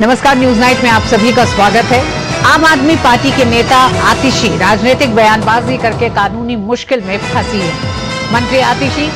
नमस्कार, news night में आप सभी का स्वागत है। आम आदमी पार्टी के नेता आतिशी राजनीतिक बयानबाजी करके कानूनी मुश्किल में फंसी है। मंत्री आतिशी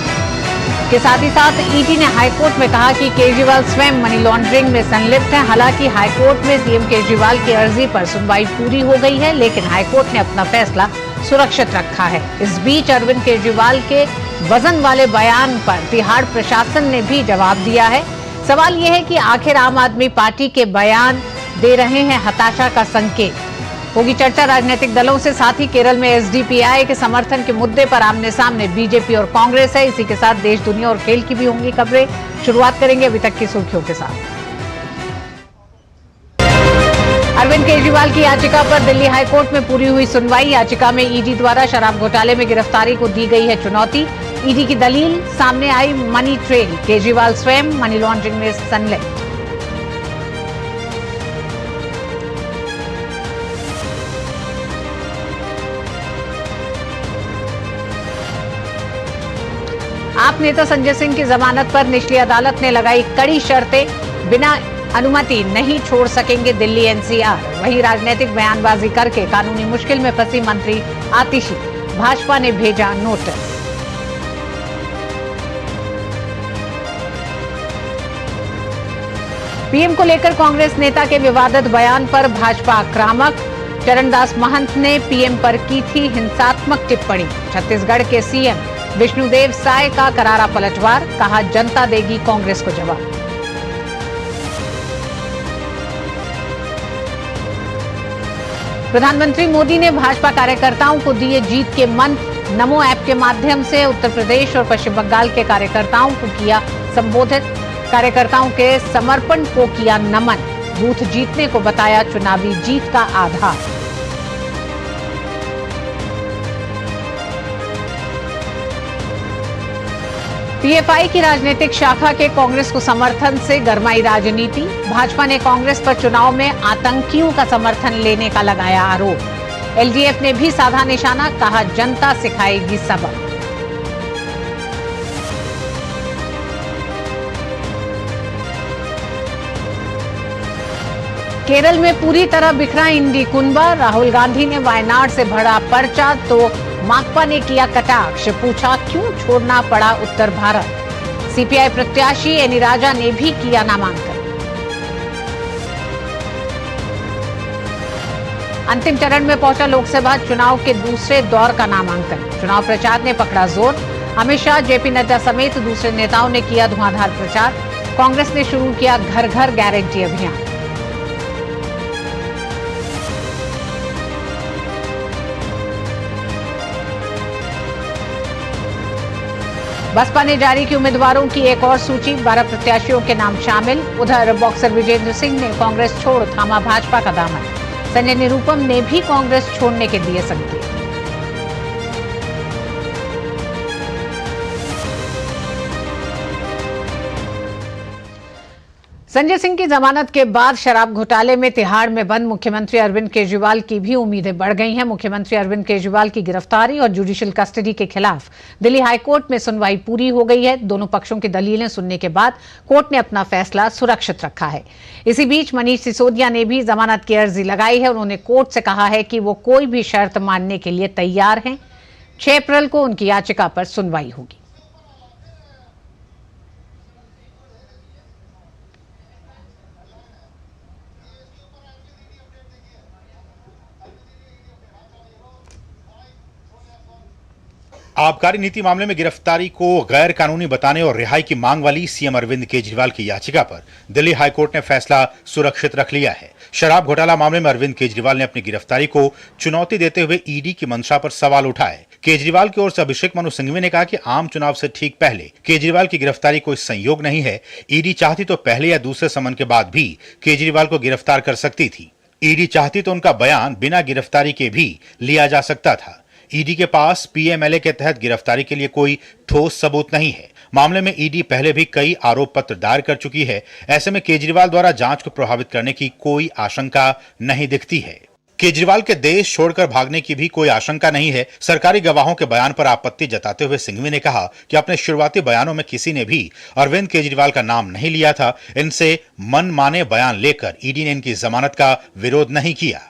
के साथ ही साथ ईडी ने हाईकोर्ट में कहा कि केजरीवाल स्वयं मनी लॉन्ड्रिंग में संलिप्त है। हालांकि हाईकोर्ट में सीएम केजरीवाल की अर्जी पर सुनवाई पूरी हो गई है, लेकिन हाईकोर्ट ने अपना फैसला सुरक्षित रखा है। इस बीच अरविंद केजरीवाल के वजन वाले बयान पर तिहाड़ प्रशासन ने भी जवाब दिया है। सवाल यह है कि आखिर आम आदमी पार्टी के बयान दे रहे हैं हताशा का संकेत। होगी चर्चा राजनीतिक दलों से, साथ ही केरल में एसडीपीआई के समर्थन के मुद्दे पर आमने सामने बीजेपी और कांग्रेस है। इसी के साथ देश, दुनिया और खेल की भी होंगी खबरें। शुरुआत करेंगे अभी तक की सुर्खियों के साथ। अरविंद केजरीवाल की याचिका पर दिल्ली हाईकोर्ट में पूरी हुई सुनवाई। याचिका में ईडी द्वारा शराब घोटाले में गिरफ्तारी को दी गई है चुनौती। ईडी की दलील सामने आई मनी ट्रेल, केजरीवाल स्वयं मनी लॉन्ड्रिंग में संलिप्त। आप नेता संजय सिंह की जमानत पर निचली अदालत ने लगाई कड़ी शर्तें, बिना अनुमति नहीं छोड़ सकेंगे दिल्ली एनसीआर। वहीं राजनीतिक बयानबाजी करके कानूनी मुश्किल में फंसी मंत्री आतिशी, भाजपा ने भेजा नोटिस। पीएम को लेकर कांग्रेस नेता के विवादित बयान पर भाजपा आक्रामक। चरणदास महंत ने पीएम पर की थी हिंसात्मक टिप्पणी। छत्तीसगढ़ के सीएम विष्णुदेव साय का करारा पलटवार, कहा जनता देगी कांग्रेस को जवाब। प्रधानमंत्री मोदी ने भाजपा कार्यकर्ताओं को दिए जीत के मंत्र। नमो ऐप के माध्यम से उत्तर प्रदेश और पश्चिम बंगाल के कार्यकर्ताओं को किया संबोधित। कार्यकर्ताओं के समर्पण को किया नमन। बूथ जीतने को बताया चुनावी जीत का आधार। पीएफआई की राजनीतिक शाखा के कांग्रेस को समर्थन से गरमाई राजनीति। भाजपा ने कांग्रेस पर चुनाव में आतंकियों का समर्थन लेने का लगाया आरोप। एलडीएफ ने भी साधा निशाना, कहा जनता सिखाएगी सबक। केरल में पूरी तरह बिखरा इंडी कुनबा। राहुल गांधी ने वायनाड से भरा पर्चा तो माकपा ने किया कटाक्ष, पूछा क्यों छोड़ना पड़ा उत्तर भारत। सीपीआई प्रत्याशी एनी राजा ने भी किया नामांकन। अंतिम चरण में पहुंचा लोकसभा चुनाव के दूसरे दौर का नामांकन। चुनाव प्रचार ने पकड़ा जोर। अमित शाह, जेपी नड्डा समेत दूसरे नेताओं ने किया धुआंधार प्रचार। कांग्रेस ने शुरू किया घर घर गारंटी अभियान। बसपा ने जारी की उम्मीदवारों की एक और सूची, 12 प्रत्याशियों के नाम शामिल। उधर बॉक्सर विजेंद्र सिंह ने कांग्रेस छोड़ थामा भाजपा का दामन। संजय निरुपम ने भी कांग्रेस छोड़ने के दिए संकेत। संजय सिंह की जमानत के बाद शराब घोटाले में तिहाड़ में बंद मुख्यमंत्री अरविंद केजरीवाल की भी उम्मीदें बढ़ गई हैं। मुख्यमंत्री अरविंद केजरीवाल की गिरफ्तारी और जुडिशियल कस्टडी के खिलाफ दिल्ली हाईकोर्ट में सुनवाई पूरी हो गई है। दोनों पक्षों की दलीलें सुनने के बाद कोर्ट ने अपना फैसला सुरक्षित रखा है। इसी बीच मनीष सिसोदिया ने भी जमानत की अर्जी लगाई है। उन्होंने कोर्ट से कहा है कि वो कोई भी शर्त मानने के लिए तैयार हैं। 6 अप्रैल को उनकी याचिका पर सुनवाई होगी। आबकारी नीति मामले में गिरफ्तारी को गैर कानूनी बताने और रिहाई की मांग वाली सीएम अरविंद केजरीवाल की याचिका पर दिल्ली हाईकोर्ट ने फैसला सुरक्षित रख लिया है। शराब घोटाला मामले में अरविंद केजरीवाल ने अपनी गिरफ्तारी को चुनौती देते हुए ईडी की मंशा पर सवाल उठाए। केजरीवाल की ओर से अभिषेक मनु सिंघवी ने कहा कि आम चुनाव से ठीक पहले केजरीवाल की गिरफ्तारी कोई संयोग नहीं है। ईडी चाहती तो पहले या दूसरे समन के बाद भी केजरीवाल को गिरफ्तार कर सकती थी। ईडी चाहती तो उनका बयान बिना गिरफ्तारी के भी लिया जा सकता था। ईडी के पास पीएमएलए के तहत गिरफ्तारी के लिए कोई ठोस सबूत नहीं है। मामले में ईडी पहले भी कई आरोप पत्र दायर कर चुकी है। ऐसे में केजरीवाल द्वारा जांच को प्रभावित करने की कोई आशंका नहीं दिखती है। केजरीवाल के देश छोड़कर भागने की भी कोई आशंका नहीं है। सरकारी गवाहों के बयान पर आपत्ति जताते हुए सिंघवी ने कहा कि अपने शुरुआती बयानों में किसी ने भी अरविंद केजरीवाल का नाम नहीं लिया था। इनसे मनमाने बयान लेकर ईडी ने इनकी जमानत का विरोध नहीं किया।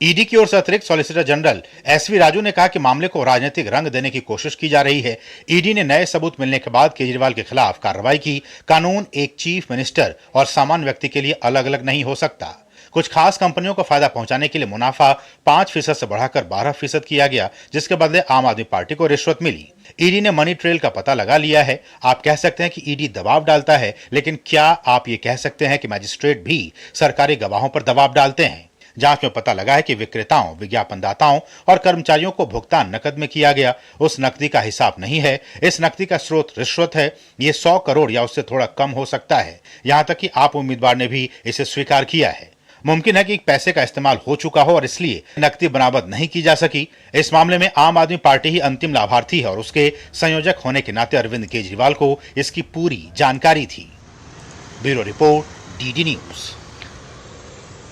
ईडी की ओर से अतिरिक्त सॉलिसिटर जनरल एसवी राजू ने कहा कि मामले को राजनीतिक रंग देने की कोशिश की जा रही है। ईडी ने नए सबूत मिलने के बाद केजरीवाल के खिलाफ कार्रवाई की। कानून एक चीफ मिनिस्टर और सामान्य व्यक्ति के लिए अलग अलग नहीं हो सकता। कुछ खास कंपनियों को फायदा पहुंचाने के लिए मुनाफा 5% से बढ़ाकर 12% किया गया, जिसके बदले आम आदमी पार्टी को रिश्वत मिली। ईडी ने मनी ट्रेल का पता लगा लिया है। आप कह सकते हैं कि ईडी दबाव डालता है, लेकिन क्या आप ये कह सकते हैं कि मैजिस्ट्रेट भी सरकारी गवाहों पर दबाव डालते हैं? जांच में पता लगा है कि विक्रेताओं, विज्ञापनदाताओं और कर्मचारियों को भुगतान नकद में किया गया। उस नकदी का हिसाब नहीं है। इस नकदी का स्रोत रिश्वत है। ये 100 करोड़ या उससे थोड़ा कम हो सकता है। यहां तक कि आप उम्मीदवार ने भी इसे स्वीकार किया है। मुमकिन है कि पैसे का इस्तेमाल हो चुका हो और इसलिए नकदी बरामद नहीं की जा सकी। इस मामले में आम आदमी पार्टी ही अंतिम लाभार्थी है और उसके संयोजक होने के नाते अरविंद केजरीवाल को इसकी पूरी जानकारी थी। Bureau report, DD news.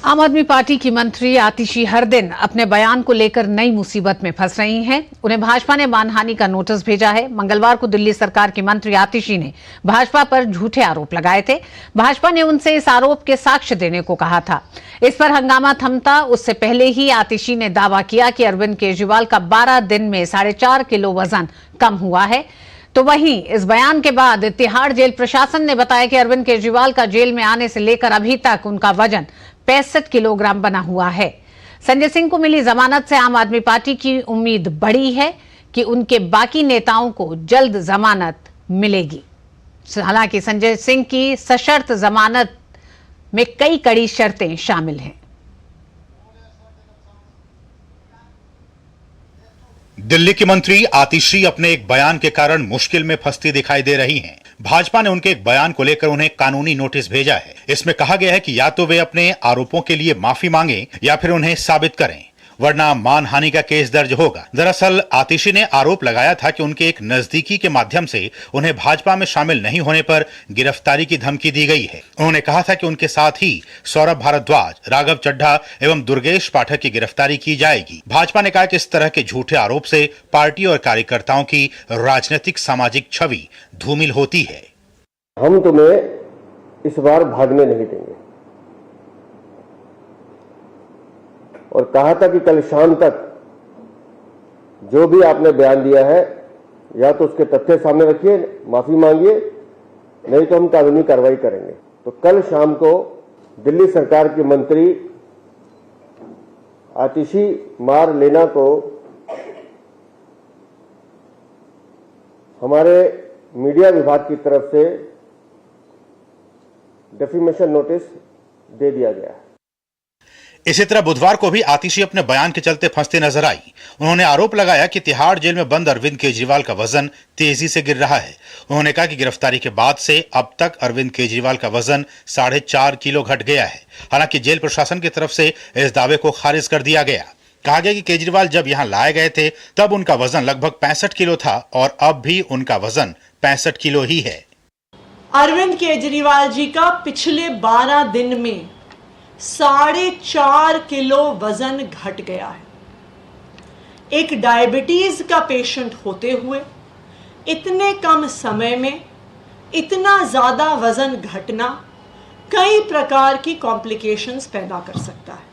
आम आदमी पार्टी की मंत्री आतिशी हर दिन अपने बयान को लेकर नई मुसीबत में फंस रही हैं। उन्हें भाजपा ने मानहानि का नोटिस भेजा है। मंगलवार को दिल्ली सरकार की मंत्री आतिशी ने भाजपा पर झूठे आरोप लगाए थे। भाजपा ने उनसे इस आरोप के साक्ष्य देने को कहा था। इस पर हंगामा थमता उससे पहले ही आतिशी ने दावा किया कि अरविंद केजरीवाल का 12 दिन में 4.5 किलो वजन कम हुआ है। तो वहीं इस बयान के बाद तिहाड़ जेल प्रशासन ने बताया कि अरविंद केजरीवाल का जेल में आने से लेकर अभी तक उनका वजन 65 किलोग्राम बना हुआ है। संजय सिंह को मिली जमानत से आम आदमी पार्टी की उम्मीद बढ़ी है कि उनके बाकी नेताओं को जल्द जमानत मिलेगी। हालांकि संजय सिंह की सशर्त जमानत में कई कड़ी शर्तें शामिल हैं। दिल्ली की मंत्री आतिशी अपने एक बयान के कारण मुश्किल में फंसती दिखाई दे रही हैं। भाजपा ने उनके एक बयान को लेकर उन्हें कानूनी नोटिस भेजा है। इसमें कहा गया है कि या तो वे अपने आरोपों के लिए माफी मांगें या फिर उन्हें साबित करें, वरना मानहानि का केस दर्ज होगा। दरअसल आतिशी ने आरोप लगाया था कि उनके एक नजदीकी के माध्यम से उन्हें भाजपा में शामिल नहीं होने पर गिरफ्तारी की धमकी दी गई है। उन्होंने कहा था कि उनके साथ ही सौरभ भारद्वाज, राघव चड्ढा एवं दुर्गेश पाठक की गिरफ्तारी की जाएगी। भाजपा ने कहा कि इस तरह के झूठे आरोप से पार्टी और कार्यकर्ताओं की राजनीतिक सामाजिक छवि धूमिल होती है। हम तुम्हें इस बार भागने नहीं देंगे और कहा था कि कल शाम तक जो भी आपने बयान दिया है या तो उसके तथ्य सामने रखिए, माफी मांगिए, नहीं तो हम कानूनी कार्रवाई करेंगे। तो कल शाम को दिल्ली सरकार की मंत्री आतिशी मार लेना को हमारे मीडिया विभाग की तरफ से डेफिमेशन नोटिस दे दिया गया है। इसी तरह बुधवार को भी आतिशी अपने बयान के चलते फंसते नजर आई। उन्होंने आरोप लगाया कि तिहाड़ जेल में बंद अरविंद केजरीवाल का वजन तेजी से गिर रहा है। उन्होंने कहा कि गिरफ्तारी के बाद से अब तक अरविंद केजरीवाल का वजन 4.5 किलो घट गया है। हालांकि जेल प्रशासन की तरफ से इस दावे को खारिज कर दिया गया। कहा गया कि केजरीवाल जब यहां लाए गए थे तब उनका वजन लगभग 65 किलो था और अब भी उनका वजन 65 किलो ही है। अरविंद केजरीवाल जी का पिछले 12 दिन में 4.5 किलो वजन घट गया है। एक डायबिटीज का पेशेंट होते हुए इतने कम समय में इतना ज्यादा वजन घटना कई प्रकार की कॉम्प्लिकेशंस पैदा कर सकता है।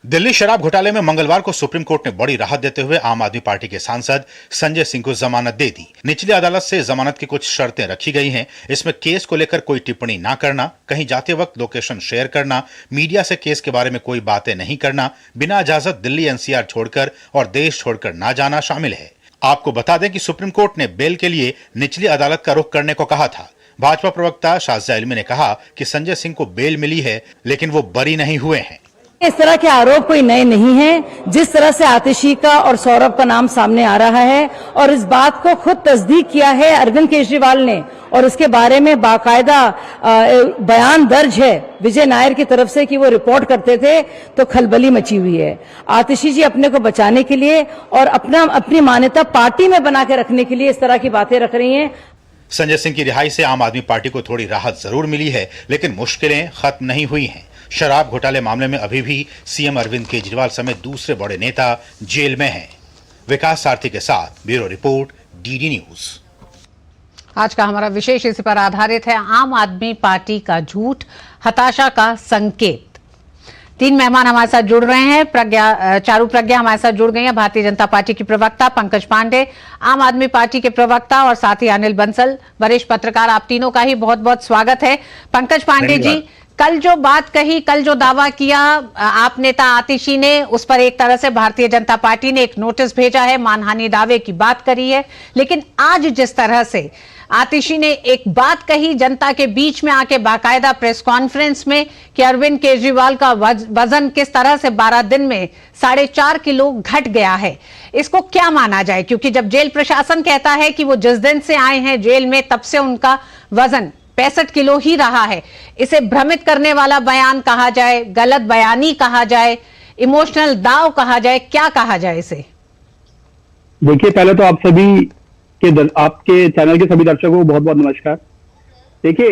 दिल्ली शराब घोटाले में मंगलवार को सुप्रीम कोर्ट ने बड़ी राहत देते हुए आम आदमी पार्टी के सांसद संजय सिंह को जमानत दे दी। निचली अदालत से जमानत की कुछ शर्तें रखी गई हैं। इसमें केस को लेकर कोई टिप्पणी ना करना, कहीं जाते वक्त लोकेशन शेयर करना, मीडिया से केस के बारे में कोई बातें नहीं करना, बिना इजाजत दिल्ली एनसीआर छोड़कर और देश छोड़कर ना जाना शामिल है। आपको बता दें कि सुप्रीम कोर्ट ने बेल के लिए निचली अदालत का रुख करने को कहा था। भाजपा प्रवक्ता शाज़िया इल्मी ने कहा कि संजय सिंह को बेल मिली है, लेकिन वो बरी नहीं हुए हैं। इस तरह के आरोप कोई नए नहीं हैं। जिस तरह से आतिशी का और सौरभ का नाम सामने आ रहा है और इस बात को खुद तस्दीक किया है अरविंद केजरीवाल ने और इसके बारे में बाकायदा बयान दर्ज है विजय नायर की तरफ से कि वो रिपोर्ट करते थे, तो खलबली मची हुई है। आतिशी जी अपने को बचाने के लिए और अपनी मान्यता पार्टी में बना के रखने के लिए इस तरह की बातें रख रही हैं। संजय सिंह की रिहाई से आम आदमी पार्टी को थोड़ी राहत जरूर मिली है, लेकिन मुश्किलें खत्म नहीं हुई हैं। शराब घोटाले मामले में अभी भी सीएम अरविंद केजरीवाल समेत दूसरे बड़े नेता जेल में हैं। विकास सारथी के साथ ब्यूरो रिपोर्ट, डीडी न्यूज। आज का हमारा विशेष इसी पर आधारित है, आम आदमी पार्टी का झूठ, हताशा का संकेत। 3 मेहमान हमारे साथ जुड़ रहे हैं। चारू प्रज्ञा हमारे साथ जुड़ गई हैं, भारतीय जनता पार्टी की प्रवक्ता, पंकज पांडे आम आदमी पार्टी के प्रवक्ता, और साथ ही अनिल बंसल वरिष्ठ पत्रकार। आप तीनों का ही बहुत बहुत स्वागत है। पंकज पांडे जी, कल जो बात कही, कल जो दावा किया आप नेता आतिशी ने, उस पर एक तरह से भारतीय जनता पार्टी ने एक नोटिस भेजा है, मानहानि दावे की बात करी है, लेकिन आज जिस तरह से आतिशी ने एक बात कही जनता के बीच में आके बाकायदा प्रेस कॉन्फ्रेंस में कि अरविंद केजरीवाल का वजन किस तरह से 12 दिन में 4.5 किलो घट गया है, इसको क्या माना जाए? क्योंकि जब जेल प्रशासन कहता है कि वो जिस दिन से आए हैं जेल में तब से उनका वजन 65 किलो ही रहा है, इसे भ्रमित करने वाला बयान कहा जाए, गलत बयानी कहा जाए, इमोशनल दाव कहा जाए, क्या कहा जाए इसे? देखिए, पहले तो आप सभी आपके चैनल के सभी दर्शकों को बहुत बहुत नमस्कार। देखिए,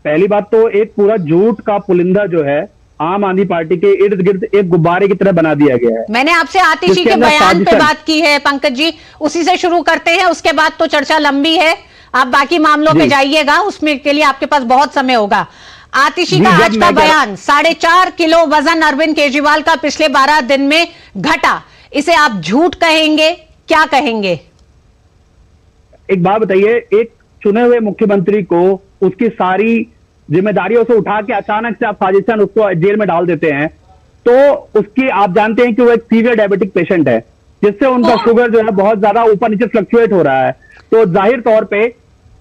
पहली बात तो एक पूरा झूठ का पुलिंदा जो है आम आदमी पार्टी के इर्द गिर्द एक गुब्बारे की तरह बना दिया गया है। मैंने आपसे आतिशी के बयान पे बात की है पंकज जी, उसी से शुरू करते हैं, उसके बाद तो चर्चा लंबी है, आप बाकी मामलों पे जाइएगा, उसमें के लिए आपके पास बहुत समय होगा। आतिशी का आज का बयान, 4.5 किलो वजन अरविंद केजरीवाल का पिछले 12 दिन में घटा, इसे आप झूठ कहेंगे, क्या कहेंगे? एक बात बताइए, एक चुने हुए मुख्यमंत्री को उसकी सारी जिम्मेदारियों से उठा के अचानक से आप साजिशन उसको जेल में डाल देते हैं, तो उसकी आप जानते हैं कि वो एक सीवियर डायबिटिक पेशेंट है, जिससे उनका शुगर जो है बहुत ज्यादा ऊपर नीचे फ्लक्चुएट हो रहा है। तो जाहिर तौर पे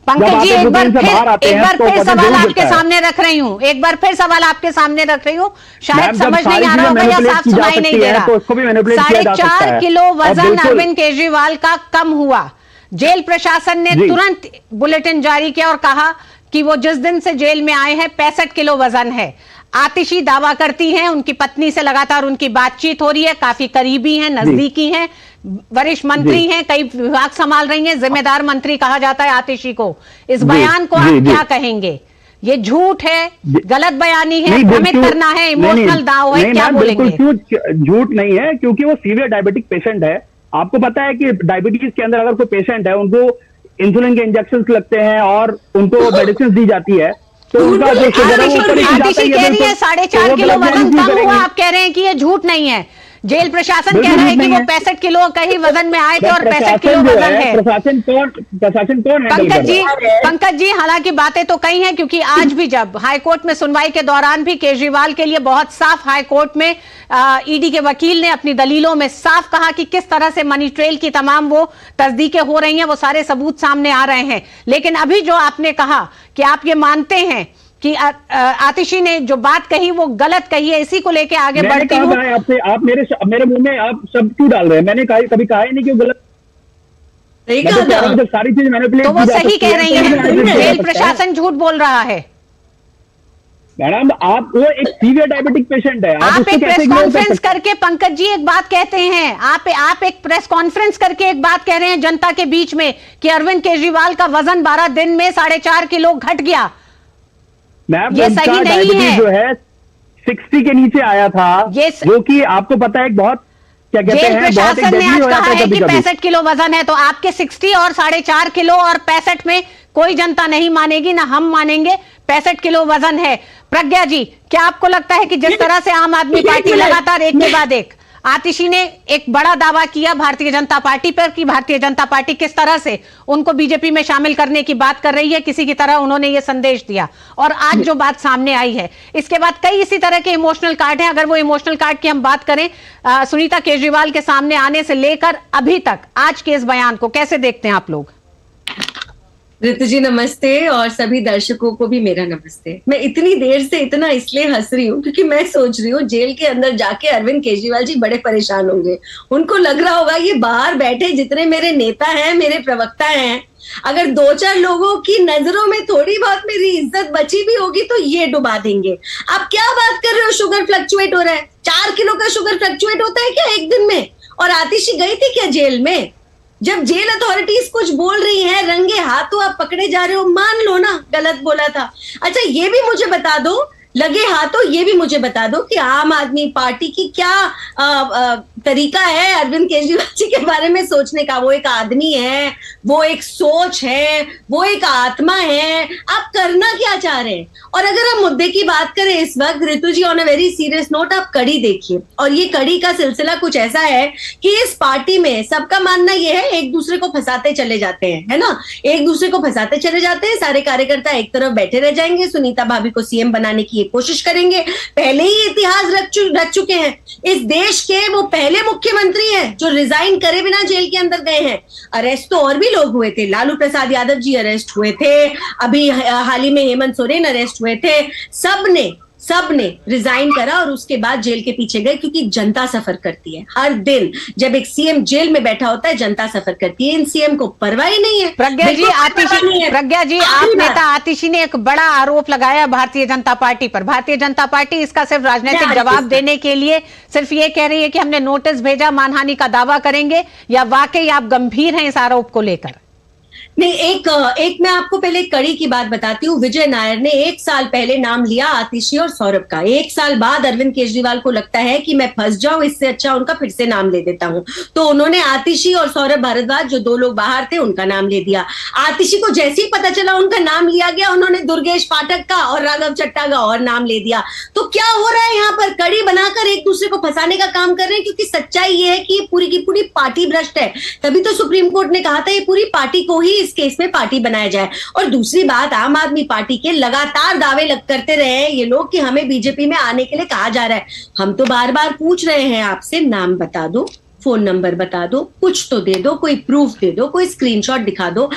पंकज जी, एक बार फिर सवाल आपके सामने रख रही हूँ, एक बार फिर सवाल आपके सामने रख रही हूँ, शायद समझ नहीं आ रहा होगा या साफ सुनाई नहीं दे रहा। 4.5 किलो वजन अरविंद केजरीवाल का कम हुआ, जेल प्रशासन ने तुरंत बुलेटिन जारी किया और कहा कि वो जिस दिन से जेल में आए हैं 65 किलो वजन है। आतिशी दावा करती हैं, उनकी पत्नी से लगातार उनकी बातचीत हो रही है, काफी करीबी हैं, नजदीकी हैं, वरिष्ठ मंत्री हैं, कई विभाग संभाल रही हैं, जिम्मेदार मंत्री कहा जाता है आतिशी को। इस बयान को आप क्या कहेंगे? ये झूठ है, गलत बयानी है, भ्रमित करना है, इमोशनल दाव है, क्या बोलेंगे? झूठ नहीं है, क्योंकि वो सीवियर डायबिटिक पेशेंट है। आपको पता है कि डायबिटीज के अंदर अगर कोई पेशेंट है, उनको इंसुलिन के इंजेक्शन लगते हैं और उनको मेडिसिन दी जाती है, तो उनका जो शुगर है वो ऊपर आतिशी कह रही है 4.5 किलो वजन कम हुआ, आप कह रहे हैं कि ये झूठ नहीं है। जेल प्रशासन कह रहा है कि वो 65 किलो का ही वजन में आए थे और 65 किलो वजन है। प्रशासन कौन पंकज जी, हालांकि बातें तो कई हैं, क्योंकि आज भी जब हाईकोर्ट में सुनवाई के दौरान भी केजरीवाल के लिए बहुत साफ हाईकोर्ट में ईडी के वकील ने अपनी दलीलों में साफ कहा कि किस तरह से मनी ट्रेल की तमाम वो तस्दीकें हो रही हैं, वो सारे सबूत सामने आ रहे हैं। लेकिन अभी जो आपने कहा कि आप ये मानते हैं कि आतिशी ने जो बात कही वो गलत कही है, इसी को लेके आगे बढ़ती हूँ। आप मेरे मुंह में आप सब क्यों डाल रहे हैं? मैंने कभी कहा ही नहीं कि गलत, सारी चीज मैंने तो वो सही कह रही है, जेल प्रशासन झूठ बोल रहा है। मैडम, आप वो एक सीवियर डायबिटिक पेशेंट है, आप एक प्रेस कॉन्फ्रेंस करके पंकज जी एक बात कहते हैं, आप एक प्रेस कॉन्फ्रेंस करके एक बात कह रहे हैं जनता के बीच में कि अरविंद केजरीवाल का वजन 12 दिन में 4.5 किलो घट गया। मैम, ये सही नहीं है। जो है 60 के नीचे आया था, जो कि आपको पता है बहुत क्या कहते हैं, जेल प्रशासन ने आज कहा है कि 65 किलो वजन है, तो आपके 60 और 4.5 किलो और 65 में कोई जनता नहीं मानेगी, ना हम मानेंगे। 65 किलो वजन है। प्रज्ञा जी, क्या आपको लगता है कि जिस तरह से आम आदमी पार्टी लगातार एक के बाद एक आतिशी ने एक बड़ा दावा किया भारतीय जनता पार्टी पर कि भारतीय जनता पार्टी किस तरह से उनको बीजेपी में शामिल करने की बात कर रही है, किसी की तरह उन्होंने ये संदेश दिया, और आज जो बात सामने आई है, इसके बाद कई इसी तरह के इमोशनल कार्ड हैं। अगर वो इमोशनल कार्ड की हम बात करें, सुनीता केजरीवाल के सामने आने से लेकर अभी तक आज के इस बयान को कैसे देखते हैं आप लोग? ऋतु जी नमस्ते, और सभी दर्शकों को भी मेरा नमस्ते। मैं इतनी देर से इतना इसलिए हंस रही हूँ क्योंकि मैं सोच रही हूँ जेल के अंदर जाके अरविंद केजरीवाल जी बड़े परेशान होंगे। उनको लग रहा होगा ये बाहर बैठे जितने मेरे नेता हैं, मेरे प्रवक्ता हैं, अगर 2-4 लोगों की नजरों में थोड़ी बहुत मेरी इज्जत बची भी होगी तो ये डुबा देंगे। आप क्या बात कर रहे हो? शुगर फ्लक्चुएट हो रहा है? 4 किलो का शुगर फ्लक्चुएट होता है क्या एक दिन में? और आतिशी गई थी क्या जेल में? जब जेल अथॉरिटीज कुछ बोल रही हैं, रंगे हाथों आप पकड़े जा रहे हो, मान लो ना गलत बोला था। अच्छा, ये भी मुझे बता दो, लगे हाथों ये भी मुझे बता दो कि आम आदमी पार्टी की क्या तरीका है अरविंद केजरीवाल जी के बारे में सोचने का। वो एक आदमी है, वो एक सोच है, वो एक आत्मा है, आप करना क्या चाह रहे हैं। और अगर हम मुद्दे की बात करें इस वक्त Ritu ji, on a very serious note, आप कड़ी देखिए, और ये कड़ी का सिलसिला कुछ ऐसा है कि इस पार्टी में सबका मानना यह है एक दूसरे को फंसाते चले जाते हैं, है ना, एक दूसरे को फंसाते चले जाते हैं। सारे कार्यकर्ता एक तरफ बैठे रह जाएंगे, सुनीता भाभी को सीएम बनाने की कोशिश करेंगे। पहले ही इतिहास रच चुके हैं इस देश के, वो पहले मुख्यमंत्री हैं जो रिजाइन करे बिना जेल के अंदर गए हैं। अरेस्ट तो और भी लोग हुए थे, लालू प्रसाद यादव जी अरेस्ट हुए थे, अभी हाल ही में हेमंत सोरेन अरेस्ट हुए थे। सबने रिजाइन करा और उसके बाद जेल के पीछे गए, क्योंकि जनता सफर करती है। हर दिन जब एक सीएम जेल में बैठा होता है, जनता सफर करती है। इन सीएम को परवाह ही नहीं है। प्रज्ञा जी, आप नेता आतिशी ने एक बड़ा आरोप लगाया भारतीय जनता पार्टी पर। भारतीय जनता पार्टी इसका सिर्फ राजनीतिक जवाब देने के लिए सिर्फ ये कह रही है कि हमने नोटिस भेजा, मानहानि का दावा करेंगे, या वाकई आप गंभीर हैं इस आरोप को लेकर? नहीं, एक मैं आपको पहले कड़ी की बात बताती हूँ। विजय नायर ने 1 साल पहले नाम लिया आतिशी और सौरभ का। 1 साल बाद अरविंद केजरीवाल को लगता है कि मैं फंस जाऊं, इससे अच्छा उनका फिर से नाम ले देता हूं, तो उन्होंने आतिशी और सौरभ भारद्वाज, जो 2 लोग बाहर थे, उनका नाम ले दिया। आतिशी को जैसे ही पता चला उनका नाम लिया गया, उन्होंने दुर्गेश पाठक का और राघव चड्ढा का और नाम ले दिया। तो क्या हो रहा है यहाँ पर? कड़ी बनाकर एक दूसरे को फंसाने का काम कर रहे हैं, क्योंकि सच्चाई ये है कि पूरी की पूरी पार्टी भ्रष्ट है। तभी तो सुप्रीम कोर्ट ने कहा था ये पूरी पार्टी को ही इस केस में पार्टी बनाया जाए। और दूसरी बात, आम आदमी पार्टी के लगातार दावे करते रहे हैं ये लोग कि हमें बीजेपी में आने के लिए कहा जा रहा है। हम तो बार बार पूछ रहे हैं आपसे, नाम बता दो, फोन नंबर बता दो, कुछ तो दे दो, कोई प्रूफ दे दो, कोई स्क्रीनशॉट दिखा दो।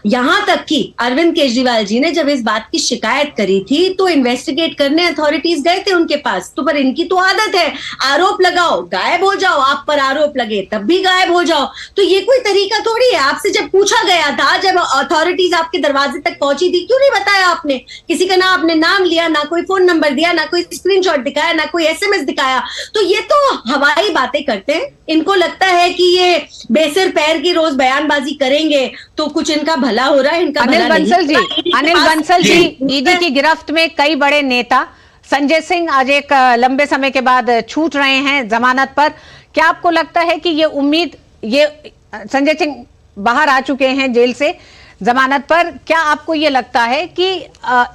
यहां तक कि अरविंद केजरीवाल जी ने जब इस बात की शिकायत करी थी तो इन्वेस्टिगेट करने अथॉरिटीज गए थे उनके पास। तो पर इनकी तो आदत है, आरोप लगाओ गायब हो जाओ, आप पर आरोप लगे तब भी गायब हो जाओ। तो ये कोई तरीका थोड़ी है। आपसे जब पूछा गया था, जब अथॉरिटीज आपके दरवाजे तक पहुंची थी, क्यों नहीं बताया आपने? किसी का ना आपने नाम लिया, ना कोई फोन नंबर दिया, ना कोई स्क्रीनशॉट दिखाया, ना कोई एसएमएस दिखाया। तो ये तो हवाई बातें करते हैं। इनको लगता है कि ये बेसिर पैर की रोज बयानबाजी करेंगे तो कुछ इनका भला हो रहा है। इनका अनिल बंसल जी, ईडी की गिरफ्त में कई बड़े नेता, संजय सिंह आज एक लंबे समय के बाद छूट रहे हैं जमानत पर। क्या आपको लगता है कि ये संजय सिंह बाहर आ चुके हैं जेल से जमानत पर, क्या आपको ये लगता है कि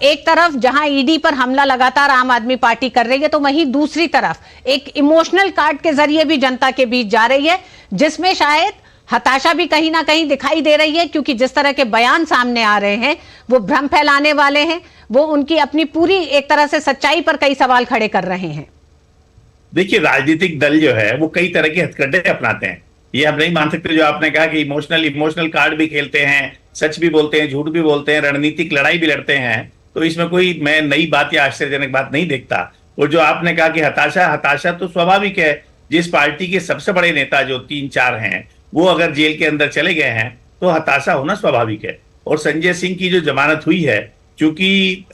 एक तरफ जहां ईडी पर हमला लगातार आम आदमी पार्टी कर रही है, तो वहीं दूसरी तरफ एक इमोशनल कार्ड के जरिए भी जनता के बीच जा रही है, जिसमें शायद हताशा भी कहीं ना कहीं दिखाई दे रही है, क्योंकि जिस तरह के बयान सामने आ रहे हैं वो भ्रम फैलाने वाले हैं, वो उनकी अपनी पूरी एक तरह से सच्चाई पर कई सवाल खड़े कर रहे हैं। देखिए, राजनीतिक दल जो है वो कई तरह के हथकंडे अपनाते हैं। ये आप नहीं मान सकते जो आपने कहा कि इमोशनल कार्ड भी खेलते हैं, सच भी बोलते हैं, झूठ भी बोलते हैं, रणनीतिक लड़ाई भी लड़ते हैं। तो इसमें कोई मैं नई बात या आश्चर्यजनक बात नहीं देखता। और जो आपने कहा कि हताशा तो स्वाभाविक है। जिस पार्टी के सबसे बड़े नेता जो 3-4 हैं वो अगर जेल के अंदर चले गए हैं तो हताशा होना स्वाभाविक है। और संजय सिंह की जो जमानत हुई है, चूंकि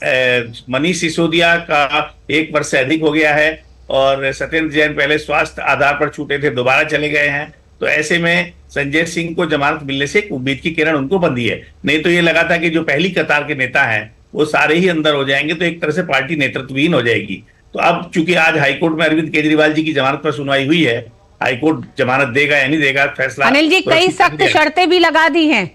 मनीष सिसोदिया का 1 वर्ष से अधिक हो गया है और सत्येंद्र जैन पहले स्वास्थ्य आधार पर छूटे थे, दोबारा चले गए हैं, तो ऐसे में संजय सिंह को जमानत मिलने से एक उम्मीद की किरण उनको बंधी है। नहीं तो ये लगा था कि जो पहली कतार के नेता हैं वो सारे ही अंदर हो जाएंगे, तो एक तरह से पार्टी नेतृत्वहीन हो जाएगी। तो अब चूंकि आज हाईकोर्ट में अरविंद केजरीवाल जी की जमानत पर सुनवाई हुई है, हाईकोर्ट जमानत देगा या नहीं देगा फैसला। अनिल जी, कई सख्त शर्तें भी लगा दी हैं।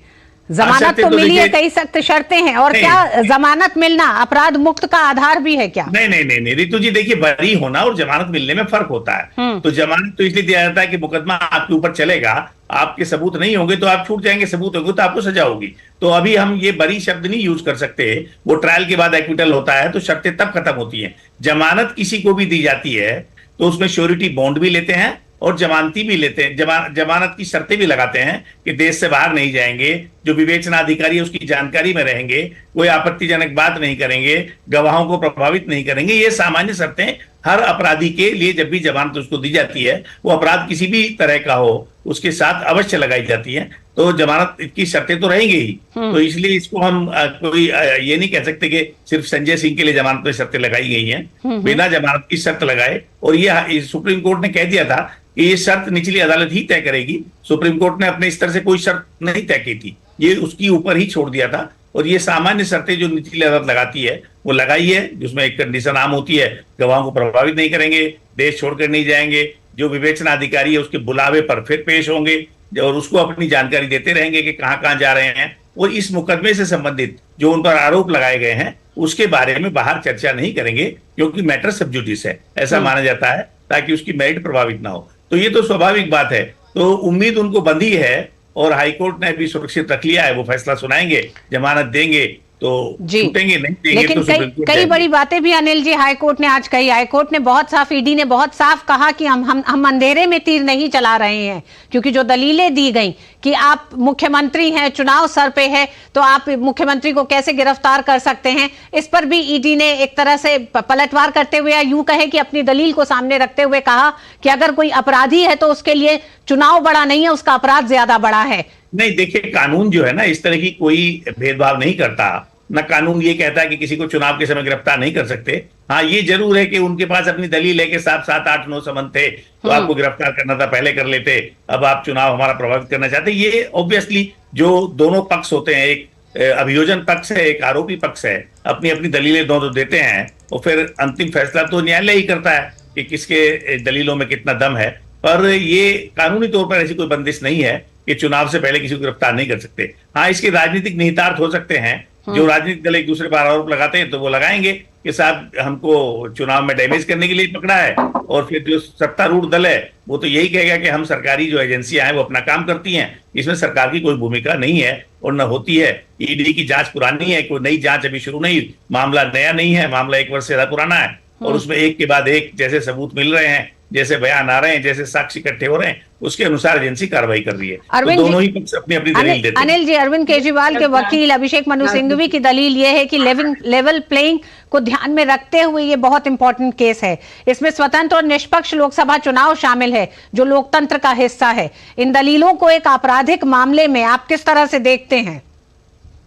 जमानत तो मिली है, कई सख्त शर्तें हैं, और क्या जमानत मिलना अपराध मुक्त का आधार भी है क्या? नहीं रितु जी, देखिए, बरी होना और जमानत मिलने में फर्क होता है। तो जमानत तो इसलिए दिया जाता है कि मुकदमा आपके ऊपर चलेगा, आपके सबूत नहीं होंगे तो आप छूट जाएंगे, सबूत होंगे तो आपको सजा होगी। तो अभी हम ये बरी शब्द नहीं यूज कर सकते, वो ट्रायल के बाद एक्विटल होता है तो शर्तें तब खत्म होती हैं। जमानत किसी को भी दी जाती है तो उसमें श्योरिटी बॉन्ड भी लेते हैं और जमानती भी लेते हैं, जमानत की शर्तें भी लगाते हैं कि देश से बाहर नहीं जाएंगे, जो विवेचना अधिकारी है उसकी जानकारी में रहेंगे, कोई आपत्तिजनक बात नहीं करेंगे, गवाहों को प्रभावित नहीं करेंगे। ये सामान्य शर्तें हर अपराधी के लिए जब भी जमानत उसको दी जाती है, वो अपराध किसी भी तरह का हो, उसके साथ अवश्य लगाई जाती है। तो जमानत की शर्तें तो रहेंगी ही। तो इसलिए इसको हम कोई ये नहीं कह सकते कि सिर्फ संजय सिंह के लिए जमानत में शर्तें लगाई गई हैं, बिना जमानत की शर्त लगाए। और ये सुप्रीम कोर्ट ने कह दिया था कि ये शर्त निचली अदालत ही तय करेगी। सुप्रीम कोर्ट ने अपने स्तर से कोई शर्त नहीं तय की थी, ये उसकी ऊपर ही छोड़ दिया था और ये सामान्य शर्तें जो निचली अदालत लगाती है वो लगाई है, जिसमें एक कंडीशन आम होती है, गवाहों को प्रभावित नहीं करेंगे, देश छोड़कर नहीं जाएंगे, जो विवेचना अधिकारी है उसके बुलावे पर फिर पेश होंगे और उसको अपनी जानकारी देते रहेंगे कि कहाँ कहाँ जा रहे हैं, और इस मुकदमे से संबंधित जो उन पर आरोप लगाए गए हैं उसके बारे में बाहर चर्चा नहीं करेंगे, क्योंकि मैटर सब जुडिस है, ऐसा माना जाता है, ताकि उसकी मेरिट प्रभावित ना हो। तो ये तो स्वाभाविक बात है। तो उम्मीद उनको बंधी है और हाईकोर्ट ने भी सुरक्षित रख लिया है, वो फैसला सुनाएंगे, जमानत देंगे तो छूटेंगे, नहीं देंगे लेकिन तो कई बड़ी बातें भी अनिल जी हाईकोर्ट ने आज कही। हाईकोर्ट ने बहुत साफ, ईडी ने बहुत साफ कहा कि हम अंधेरे में तीर नहीं चला रहे हैं, क्योंकि जो दलीलें दी गई कि आप मुख्यमंत्री हैं, चुनाव सर पे है, तो आप मुख्यमंत्री को कैसे गिरफ्तार कर सकते हैं, इस पर भी ईडी ने एक तरह से पलटवार करते हुए, या यूं कहे कि अपनी दलील को सामने रखते हुए कहा कि अगर कोई अपराधी है तो उसके लिए चुनाव बड़ा नहीं है, उसका अपराध ज्यादा बड़ा है। नहीं, देखिए, कानून जो है ना, इस तरह की कोई भेदभाव नहीं करता ना। कानून ये कहता है कि किसी को चुनाव के समय गिरफ्तार नहीं कर सकते। हाँ, ये जरूर है कि उनके पास अपनी दलील है कि 7, 8, 9 संबंध थे, तो आपको गिरफ्तार करना था, पहले कर लेते, अब आप चुनाव हमारा प्रभावित करना चाहते। ये ऑब्वियसली जो दोनों पक्ष होते हैं, एक अभियोजन पक्ष है, एक आरोपी पक्ष है, अपनी अपनी दलीलें दोनों देते हैं, और फिर अंतिम फैसला तो न्यायालय ही करता है कि किसके दलीलों में कितना दम है। पर ये कानूनी तौर पर ऐसी कोई बंदिश नहीं है कि चुनाव से पहले किसी को गिरफ्तार नहीं कर सकते। हाँ, इसके राजनीतिक निहितार्थ हो सकते हैं, जो राजनीतिक दल एक दूसरे पर आरोप लगाते हैं तो वो लगाएंगे कि साहब हमको चुनाव में डैमेज करने के लिए पकड़ा है, और फिर जो सत्तारूढ़ दल है वो तो यही कहेगा कि हम सरकारी जो एजेंसियां हैं वो अपना काम करती हैं, इसमें सरकार की कोई भूमिका नहीं है और न होती है। ईडी की जांच पुरानी है, कोई नई जांच अभी शुरू नहीं, मामला नया नहीं है, मामला 1 वर्ष से ज्यादा पुराना है, और उसमें एक के बाद एक जैसे सबूत मिल रहे हैं, जैसे बयान आ रहे हैं, जैसे साक्ष्य इकट्ठे हो रहे हैं, उसके अनुसार एजेंसी कार्रवाई कर रही है। तो दोनों ही पक्ष अपनी अपनी दलील देते हैं। अनिल जी, अरविंद केजरीवाल के वकील अभिषेक मनु सिंघवी की दलील यह है कि लेवल प्लेइंग को ध्यान में रखते हुए ये बहुत इंपॉर्टेंट केस है, इसमें स्वतंत्र और निष्पक्ष लोकसभा चुनाव शामिल है, जो लोकतंत्र का हिस्सा है। इन दलीलों को एक आपराधिक मामले में आप किस तरह से देखते हैं?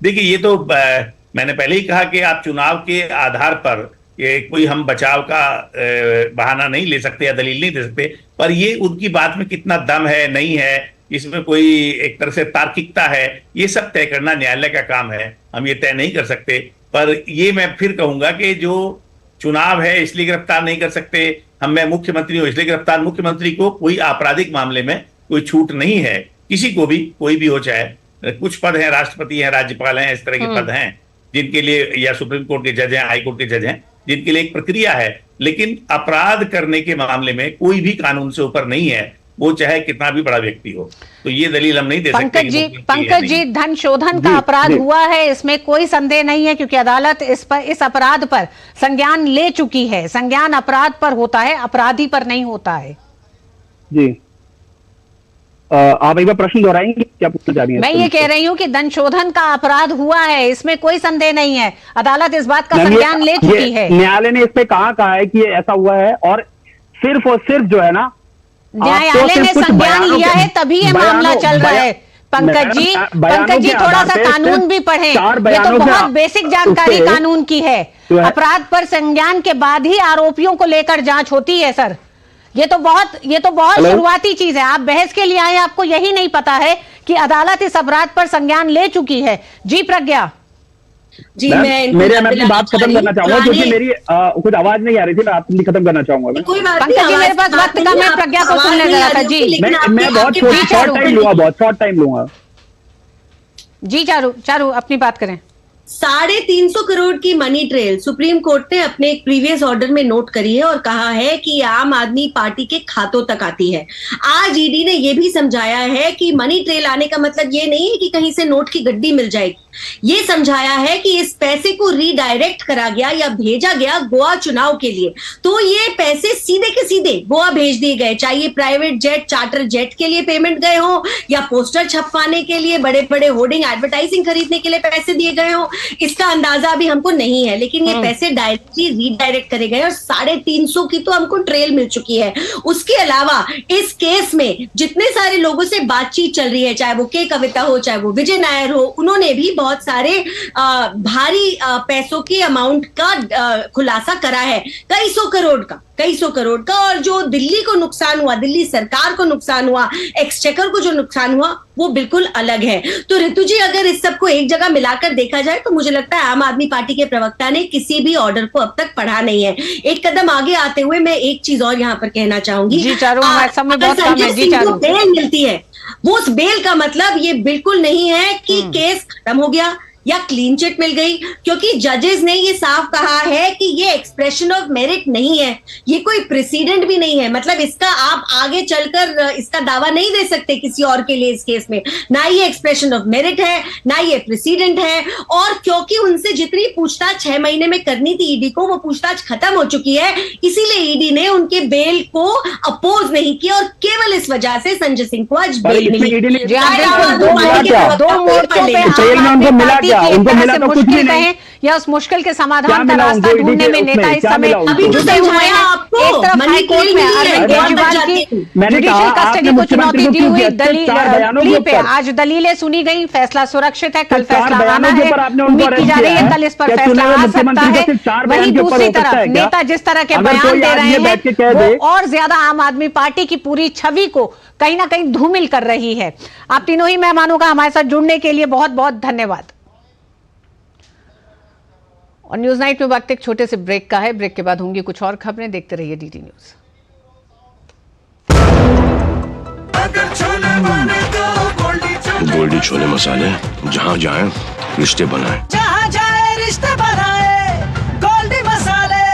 देखिए, ये तो मैंने पहले ही कहा कि आप चुनाव के आधार पर ये कोई हम बचाव का बहाना नहीं ले सकते या दलील नहीं दे सकते, पर ये उनकी बात में कितना दम है, नहीं है, इसमें कोई एक तरह से तार्किकता है, ये सब तय करना न्यायालय का काम है, हम ये तय नहीं कर सकते। पर ये मैं फिर कहूंगा कि जो चुनाव है इसलिए गिरफ्तार नहीं कर सकते, मैं मुख्यमंत्री हूं इसलिए गिरफ्तार, मुख्यमंत्री को कोई आपराधिक मामले में कोई छूट नहीं है, किसी को भी, कोई भी हो, चाहे कुछ पद हैं, राष्ट्रपति हैं, राज्यपाल हैं, इस तरह के पद हैं जिनके लिए, या सुप्रीम कोर्ट के जज हैं, हाई कोर्ट के जज हैं, जिनके लिए एक प्रक्रिया है। लेकिन अपराध करने के मामले में कोई भी कानून से ऊपर नहीं है, वो चाहे कितना भी बड़ा व्यक्ति हो। तो ये दलील हम नहीं दे सकते। पंकज जी, धन शोधन का अपराध हुआ है, इसमें कोई संदेह नहीं है, क्योंकि अदालत इस अपराध पर संज्ञान ले चुकी है। संज्ञान अपराध पर होता है, अपराधी पर नहीं होता है। जी, आप एक बार प्रश्न दोहराएंगे, क्या पूछना चाह रही हैं? मैं ये कह रही हूँ कि धन शोधन का अपराध हुआ है, इसमें कोई संदेह नहीं है, अदालत इस बात का संज्ञान ले चुकी है। न्यायालय ने इस पे कहा है कि ये ऐसा हुआ है, और सिर्फ जो है ना, न्यायालय ने संज्ञान लिया है, तभी ये मामला चल रहा है। पंकज जी थोड़ा सा कानून भी पढ़ें, ये तो बहुत बेसिक जानकारी कानून की है। अपराध पर संज्ञान के बाद ही आरोपियों को लेकर जांच होती है सर। ये तो बहुत शुरुआती चीज है। आप बहस के लिए आए, आपको यही नहीं पता है कि अदालत इस अपराध पर संज्ञान ले चुकी है। जी प्रज्ञा जी, मैं अपनी बात खत्म करना चाहूंगा, क्योंकि मेरी कुछ आवाज नहीं आ रही थी, मैं आपकी खत्म करना चाहूंगा। पंकज जी, मेरे पास वक्त कम है, प्रज्ञा को सुनने लगा था। जी, मैं बहुत शॉर्ट टाइम लूंगा। जी चारू अपनी बात करें। 350 करोड़ की मनी ट्रेल सुप्रीम कोर्ट ने अपने एक प्रीवियस ऑर्डर में नोट करी है और कहा है कि आम आदमी पार्टी के खातों तक आती है। आज ईडी ने यह भी समझाया है कि मनी ट्रेल आने का मतलब ये नहीं है कि कहीं से नोट की गड्डी मिल जाएगी, ये समझाया है कि इस पैसे को रीडायरेक्ट करा गया या भेजा गया गोवा चुनाव के लिए। तो ये पैसे सीधे के सीधे गोवा भेज दिए गए, चाहे ये प्राइवेट जेट, चार्टर जेट के लिए पेमेंट गए हो, या पोस्टर छपवाने के लिए, बड़े बड़े होर्डिंग एडवर्टाइजिंग खरीदने के लिए पैसे दिए गए हो, इसका अंदाजा अभी हमको नहीं है। लेकिन ये पैसे डायरेक्टली रीडायरेक्ट करे गए और 350 की तो हमको ट्रेल मिल चुकी है। उसके अलावा इस केस में जितने सारे लोगों से बातचीत चल रही है, चाहे वो के कविता हो, चाहे वो विजय नायर हो, उन्होंने भी बहुत सारे भारी पैसों की अमाउंट का खुलासा करा है, कई 100 करोड़ का। कई सौ करोड़ का, और जो दिल्ली को नुकसान हुआ, दिल्ली सरकार को नुकसान हुआ, एक्सचेकर को जो नुकसान हुआ, वो बिल्कुल अलग है। तो ऋतु जी, अगर इस सबको एक जगह मिलाकर देखा जाए तो मुझे लगता है आम आदमी पार्टी के प्रवक्ता ने किसी भी ऑर्डर को अब तक पढ़ा नहीं है। एक कदम आगे आते हुए मैं एक चीज और यहाँ पर कहना चाहूंगी, संजय सिंह को बेल मिलती है, वो उस बेल का मतलब ये बिल्कुल नहीं है कि केस खत्म हो गया या क्लीन चिट मिल गई, क्योंकि जजेस ने ये साफ कहा है कि ये एक्सप्रेशन ऑफ मेरिट नहीं है, ये कोई प्रेसिडेंट भी नहीं है। मतलब इसका आप आगे चलकर इसका दावा नहीं दे सकते किसी और के लिए इस केस में, ना ये एक्सप्रेशन ऑफ मेरिट है, ना ये प्रेसिडेंट है। और क्योंकि उनसे जितनी पूछताछ 6 महीने में करनी थी ईडी को, वो पूछताछ खत्म हो चुकी है, इसीलिए ईडी ने उनके बेल को अपोज नहीं किया, और केवल इस वजह से संजय सिंह को आज बेल मिली। उनको मिला तो कुछ भी नहीं, या उस मुश्किल के समाधान का रास्ता ढूंढने में नेता इस समय अभी जुटे हुए हैं। आपको एक तरफ हाईकोर्ट में अरविंद केजरीवाल की जुडिशियल कस्टडी को चुनौती दी हुई प्ली पे आज दलीलें सुनी गई, फैसला सुरक्षित है, कल फैसला आना है, उम्मीद की जा रही है कल इस पर फैसला आ सकता है। वहीं दूसरी तरफ नेता जिस तरह के बयान दे रहे हैं वो और ज्यादा आम आदमी पार्टी की पूरी छवि को कहीं ना कहीं धूमिल कर रही है। आप तीनों ही मेहमानों का हमारे साथ जुड़ने के लिए बहुत बहुत धन्यवाद। और न्यूज नाइट में वक्त एक छोटे से ब्रेक का है, ब्रेक के बाद होंगी कुछ और खबरें, देखते रहिए डीडी न्यूज। गोल्डी छोले मसाले, जहाँ जाए रिश्ते बनाए, जहाँ जाए रिश्ते बनाए, गोल्डी मसाले।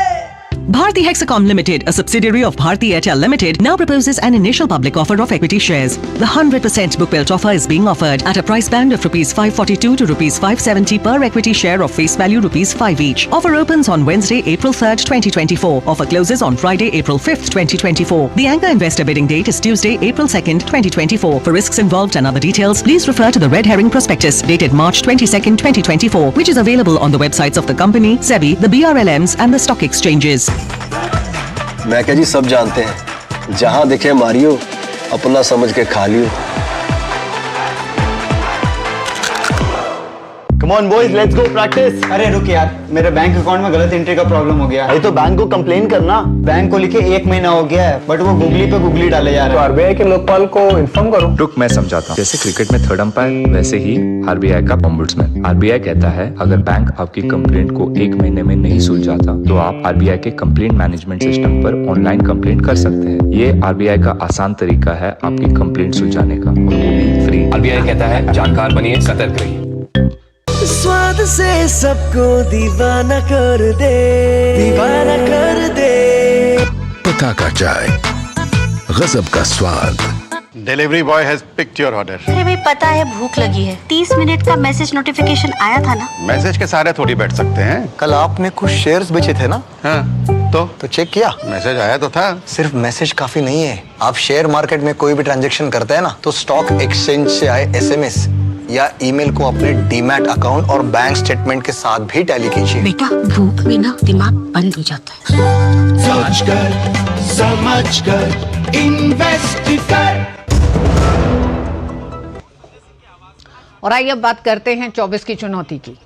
Bharti Hexacom Limited, a subsidiary of Bharti Airtel Limited, now proposes an initial public offer of equity shares. The 100% book built offer is being offered at a price band of rupees 542 to rupees 570 per equity share of face value rupees 5 each. Offer opens on Wednesday, April 3rd, 2024. Offer closes on Friday, April 5th, 2024. The anchor investor bidding date is Tuesday, April 2nd, 2024. For risks involved and other details, please refer to the Red Herring Prospectus dated March 22nd, 2024, which is available on the websites of the company, SEBI, the BRLMs and the stock exchanges. मैं क्या जी सब जानते हैं, जहां दिखे Mario, अपना समझ के खा लियो। Come on boys, let's go practice। अरे रुक यार, मेरे बैंक अकाउंट में गलत एंट्री का प्रॉब्लम हो गया। अरे तो बैंक को कंप्लेन करना। बैंक को लिखे 1 महीना हो गया है, बट वो गूगली पे गूगली डाले जा रहे हैं। तो आरबीआई के लोकपाल को इन्फॉर्म करो। रुक, मैं समझाता हूँ। जैसे क्रिकेट में 3rd अंपायर, वैसे ही आरबीआई का ओम्बुड्समैन। आरबीआई कहता है अगर बैंक आपकी कंप्लेंट को 1 महीने में नहीं सुलझाता तो आप आरबीआई के कंप्लेंट मैनेजमेंट सिस्टम पर ऑनलाइन कंप्लेंट कर सकते हैं। ये आरबीआई का आसान तरीका है आपकी कंप्लेंट सुलझाने का, और वो भी फ्री। आरबीआई कहता है जानकार बनिए, सतर्क रहिए। स्वाद से सबको दीवाना कर दे, दीवाना कर दे। पता का चाय, गजब का स्वाद। Delivery boy has picked your order. अरे भाई पता है भूख लगी है, 30 मिनट का मैसेज नोटिफिकेशन आया था ना। मैसेज के सारे थोड़ी बैठ सकते हैं। कल आपने कुछ शेयर्स बेचे थे ना? हाँ, तो चेक किया? मैसेज आया तो था। सिर्फ मैसेज काफी नहीं है, आप शेयर मार्केट में कोई भी ट्रांजैक्शन करते हैं ना, तो स्टॉक एक्सचेंज से आए एसएमएस या ईमेल को अपने डीमैट अकाउंट और बैंक स्टेटमेंट के साथ भी टैली कीजिए। बेटा भूख में ना दिमाग बंद हो जाता है। सोच कर, समझ कर, इन्वेस्ट कर। और आइए अब बात करते हैं 24 की चुनौती की।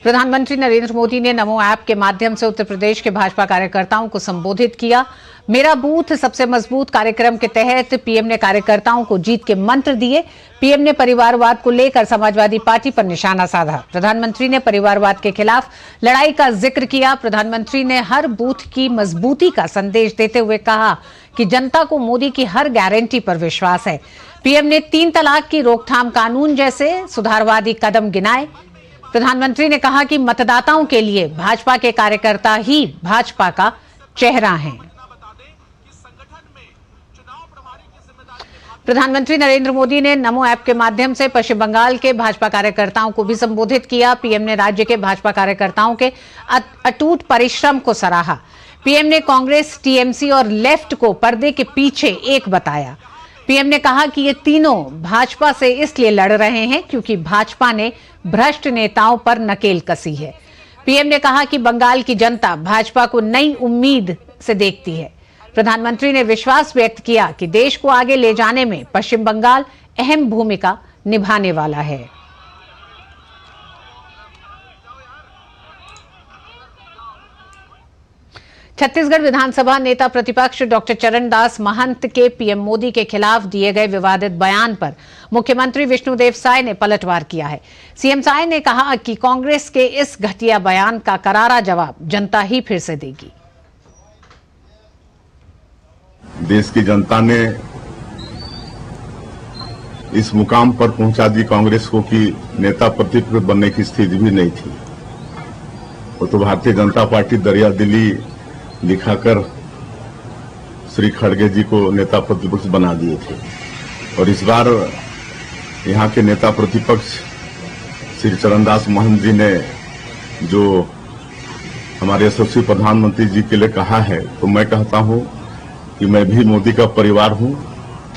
प्रधानमंत्री नरेंद्र मोदी ने नमो ऐप के माध्यम से उत्तर प्रदेश के भाजपा कार्यकर्ताओं को संबोधित किया। मेरा बूथ सबसे मजबूत कार्यक्रम के तहत पीएम ने कार्यकर्ताओं को जीत के मंत्र दिए। पीएम ने परिवारवाद को लेकर समाजवादी पार्टी पर निशाना साधा। प्रधानमंत्री ने परिवारवाद के खिलाफ लड़ाई का जिक्र किया। प्रधानमंत्री ने हर बूथ की मजबूती का संदेश देते हुए कहा कि जनता को मोदी की हर गारंटी पर विश्वास है। पीएम ने 3 तलाक की रोकथाम कानून जैसे सुधारवादी कदम गिनाए। प्रधानमंत्री ने कहा कि मतदाताओं के लिए भाजपा के कार्यकर्ता ही भाजपा का चेहरा हैं। प्रधानमंत्री नरेंद्र मोदी ने नमो ऐप के माध्यम से पश्चिम बंगाल के भाजपा कार्यकर्ताओं को भी संबोधित किया। पीएम ने राज्य के भाजपा कार्यकर्ताओं के अटूट परिश्रम को सराहा। पीएम ने कांग्रेस, टीएमसी और लेफ्ट को पर्दे के पीछे एक बताया। पीएम ने कहा कि ये तीनों भाजपा से इसलिए लड़ रहे हैं क्योंकि भाजपा ने भ्रष्ट नेताओं पर नकेल कसी है। पीएम ने कहा कि बंगाल की जनता भाजपा को नई उम्मीद से देखती है। प्रधानमंत्री ने विश्वास व्यक्त किया कि देश को आगे ले जाने में पश्चिम बंगाल अहम भूमिका निभाने वाला है। छत्तीसगढ़ विधानसभा नेता प्रतिपक्ष डॉक्टर चरणदास महंत के पीएम मोदी के खिलाफ दिए गए विवादित बयान पर मुख्यमंत्री विष्णुदेव साय ने पलटवार किया है। सीएम साय ने कहा कि कांग्रेस के इस घटिया बयान का करारा जवाब जनता ही फिर से देगी। देश की जनता ने इस मुकाम पर पहुंचा दी कांग्रेस को कि नेता प्रतिपक्ष बनने की स्थिति भी नहीं थी। वो तो भारतीय जनता पार्टी दरिया दिली दिखाकर श्री खड़गे जी को नेता प्रतिपक्ष बना दिए थे और इस बार यहाँ के नेता प्रतिपक्ष श्री चरणदास महंत जी ने जो हमारे यशस्वी प्रधानमंत्री जी के लिए कहा है, तो मैं कहता हूँ कि मैं भी मोदी का परिवार हूँ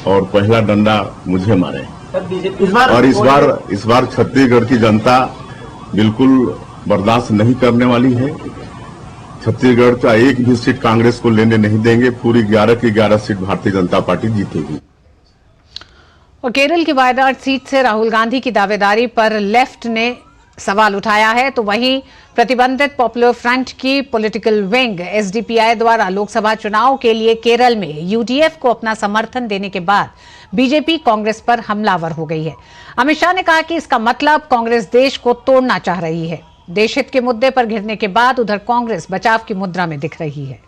और पहला डंडा मुझे मारे। और इस बार छत्तीसगढ़ की जनता बिल्कुल बर्दाश्त नहीं करने वाली है। छत्तीसगढ़ का एक भी सीट कांग्रेस को लेने नहीं देंगे। पूरी 11 की 11 सीट भारतीय जनता पार्टी जीतेगी। और केरल की वायनाड सीट से राहुल गांधी की दावेदारी पर लेफ्ट ने सवाल उठाया है, तो वहीं प्रतिबंधित पॉपुलर फ्रंट की पॉलिटिकल विंग एसडीपीआई द्वारा लोकसभा चुनाव के लिए केरल में यूडीएफ को अपना समर्थन देने के बाद बीजेपी कांग्रेस पर हमलावर हो गई है। अमित शाह ने कहा कि इसका मतलब कांग्रेस देश को तोड़ना चाह रही है। देश हित के मुद्दे पर घिरने के बाद उधर कांग्रेस बचाव की मुद्रा में दिख रही है।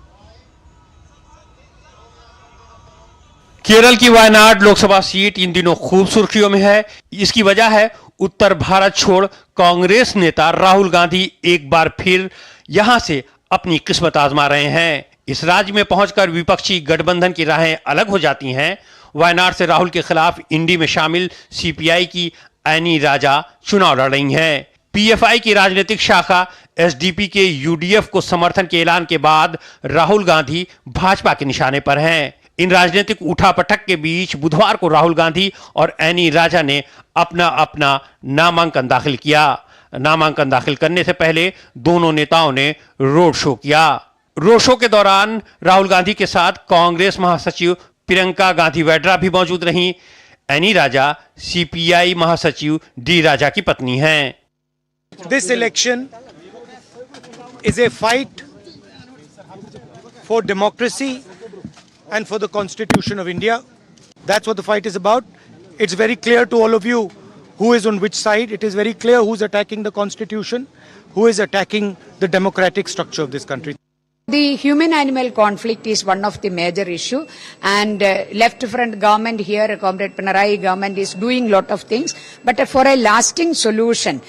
केरल की वायनाड लोकसभा सीट इन दिनों खूब सुर्खियों में है। इसकी वजह है उत्तर भारत छोड़ कांग्रेस नेता राहुल गांधी एक बार फिर यहां से अपनी किस्मत आजमा रहे हैं। इस राज्य में पहुंचकर विपक्षी गठबंधन की राहें अलग हो जाती हैं। वायनाड से राहुल के खिलाफ इंडी में शामिल सीपीआई की एनी राजा चुनाव लड़ रही हैं। पीएफआई की राजनीतिक शाखा एसडीपी के यूडीएफ को समर्थन के ऐलान के बाद राहुल गांधी भाजपा के निशाने पर हैं। इन राजनीतिक उठापटक के बीच बुधवार को राहुल गांधी और एनी राजा ने अपना नामांकन दाखिल किया। नामांकन दाखिल करने से पहले दोनों नेताओं ने रोड शो किया। रोड शो के दौरान राहुल गांधी के साथ कांग्रेस महासचिव प्रियंका गांधी वाड्रा भी मौजूद रहीं। एनी राजा सीपीआई महासचिव डी राजा की पत्नी हैं। This election is a fight for democracy and for the Constitution of India. That's what the fight is about. It's very clear to all of you who is on which side. It is very clear who's attacking the Constitution, who is attacking the democratic structure of this country. The human-animal conflict is one of the major issue, and left front government here, Comrade Pinarayi government is doing lot of things, but for a lasting solution,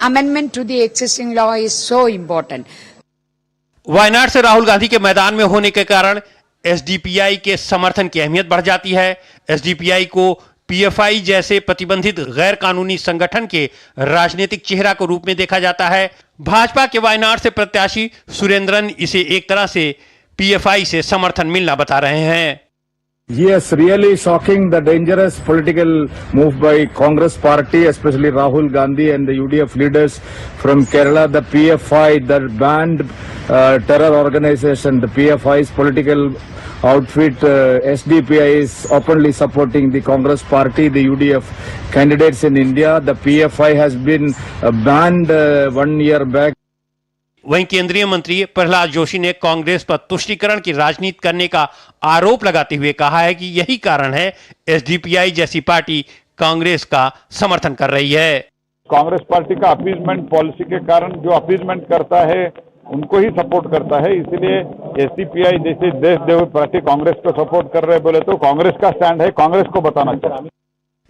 amendment to the existing law is so important. Wayanad से राहुल गांधी के मैदान में होने के कारण SDPI के समर्थन की अहमियत बढ़ जाती है। एसडीपीआई को पीएफआई जैसे प्रतिबंधित गैर कानूनी संगठन के राजनीतिक चेहरा के रूप में देखा जाता है। भाजपा के वायनाड से प्रत्याशी सुरेंद्रन इसे एक तरह से पीएफआई से समर्थन मिलना बता रहे हैं। Yes, really shocking, the dangerous political move by Congress party, especially Rahul Gandhi and the UDF leaders from Kerala. The PFI, the banned terror organization, the PFI's political outfit, SDPI is openly supporting the Congress party, the UDF candidates in India. The PFI has been banned 1 year back. वहीं केंद्रीय मंत्री प्रहलाद जोशी ने कांग्रेस पर तुष्टीकरण की राजनीति करने का आरोप लगाते हुए कहा है कि यही कारण है एसडीपीआई जैसी पार्टी कांग्रेस का समर्थन कर रही है। कांग्रेस पार्टी का अपीजमेंट पॉलिसी के कारण जो अपीजमेंट करता है उनको ही सपोर्ट करता है, इसलिए एसडीपीआई जैसे देशद्रोही पार्टी कांग्रेस को सपोर्ट कर रहे बोले तो कांग्रेस का स्टैंड है, कांग्रेस को बताना चाहिए।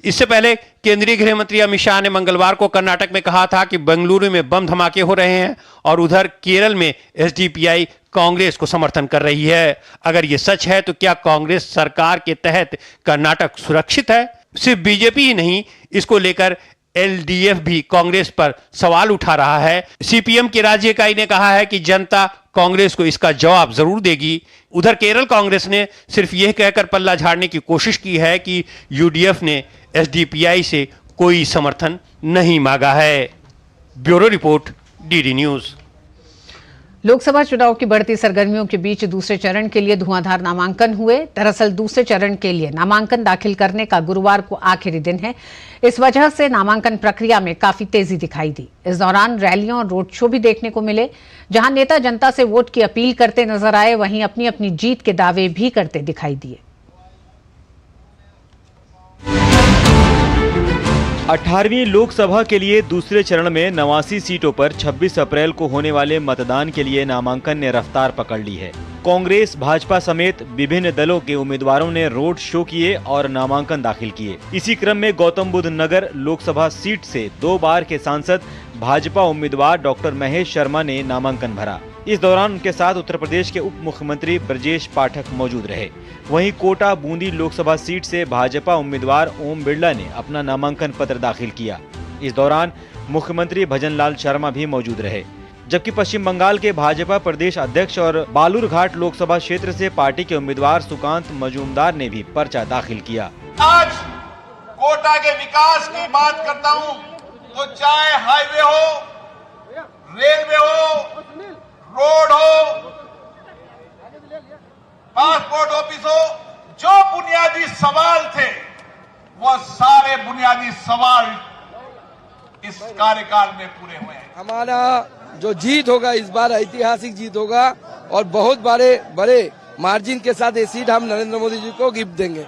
इससे पहले केंद्रीय गृह मंत्री अमित शाह ने मंगलवार को कर्नाटक में कहा था कि बेंगलुरु में बम धमाके हो रहे हैं और उधर केरल में एसडीपीआई कांग्रेस को समर्थन कर रही है। अगर ये सच है तो क्या कांग्रेस सरकार के तहत कर्नाटक सुरक्षित है? सिर्फ बीजेपी ही नहीं, इसको लेकर एलडीएफ भी कांग्रेस पर सवाल उठा रहा है। सीपीएम की राज्य इकाई ने कहा है कि जनता कांग्रेस को इसका जवाब जरूर देगी। उधर केरल कांग्रेस ने सिर्फ यह कहकर पल्ला झाड़ने की कोशिश की है कि यूडीएफ ने एसडीपीआई से कोई समर्थन नहीं मांगा है। Bureau report, DD news. Lok Sabha चुनाव की बढ़ती सरगर्मियों के बीच दूसरे चरण के लिए धुआंधार नामांकन हुए। दरअसल दूसरे चरण के लिए नामांकन दाखिल करने का गुरुवार को आखिरी दिन है। इस वजह से नामांकन प्रक्रिया में काफी तेजी दिखाई दी। इस दौरान रैलियां और रोड शो भी देखने को मिले। जहां नेता जनता से वोट की अपील करते नजर आए, वहीं अपनी अपनी जीत के दावे भी करते दिखाई दिए। 18वीं लोकसभा के लिए दूसरे चरण में 89 सीटों पर 26 अप्रैल को होने वाले मतदान के लिए नामांकन ने रफ्तार पकड़ ली है। कांग्रेस, भाजपा समेत विभिन्न दलों के उम्मीदवारों ने रोड शो किए और नामांकन दाखिल किए। इसी क्रम में गौतम बुद्ध नगर लोकसभा सीट से 2 बार के सांसद भाजपा उम्मीदवार डॉक्टर महेश शर्मा ने नामांकन भरा। इस दौरान उनके साथ उत्तर प्रदेश के उप मुख्यमंत्री ब्रजेश पाठक मौजूद रहे। वहीं कोटा बूंदी लोकसभा सीट से भाजपा उम्मीदवार ओम बिरला ने अपना नामांकन पत्र दाखिल किया। इस दौरान मुख्यमंत्री भजनलाल शर्मा भी मौजूद रहे। जबकि पश्चिम बंगाल के भाजपा प्रदेश अध्यक्ष और बालूरघाट लोकसभा क्षेत्र से पार्टी के उम्मीदवार सुकांत मजूमदार ने भी पर्चा दाखिल किया। आज कोटा के विकास की बात करता हूं तो चाहे हाईवे हो, रेलवे हो, रोड हो, पासपोर्ट ऑफिस हो, जो बुनियादी सवाल थे वो सारे बुनियादी सवाल इस कार्यकाल में पूरे हुए हैं। हमारा जो जीत होगा इस बार ऐतिहासिक जीत होगा और बहुत बड़े मार्जिन के साथ ये सीट हम नरेंद्र मोदी जी को गिफ्ट देंगे।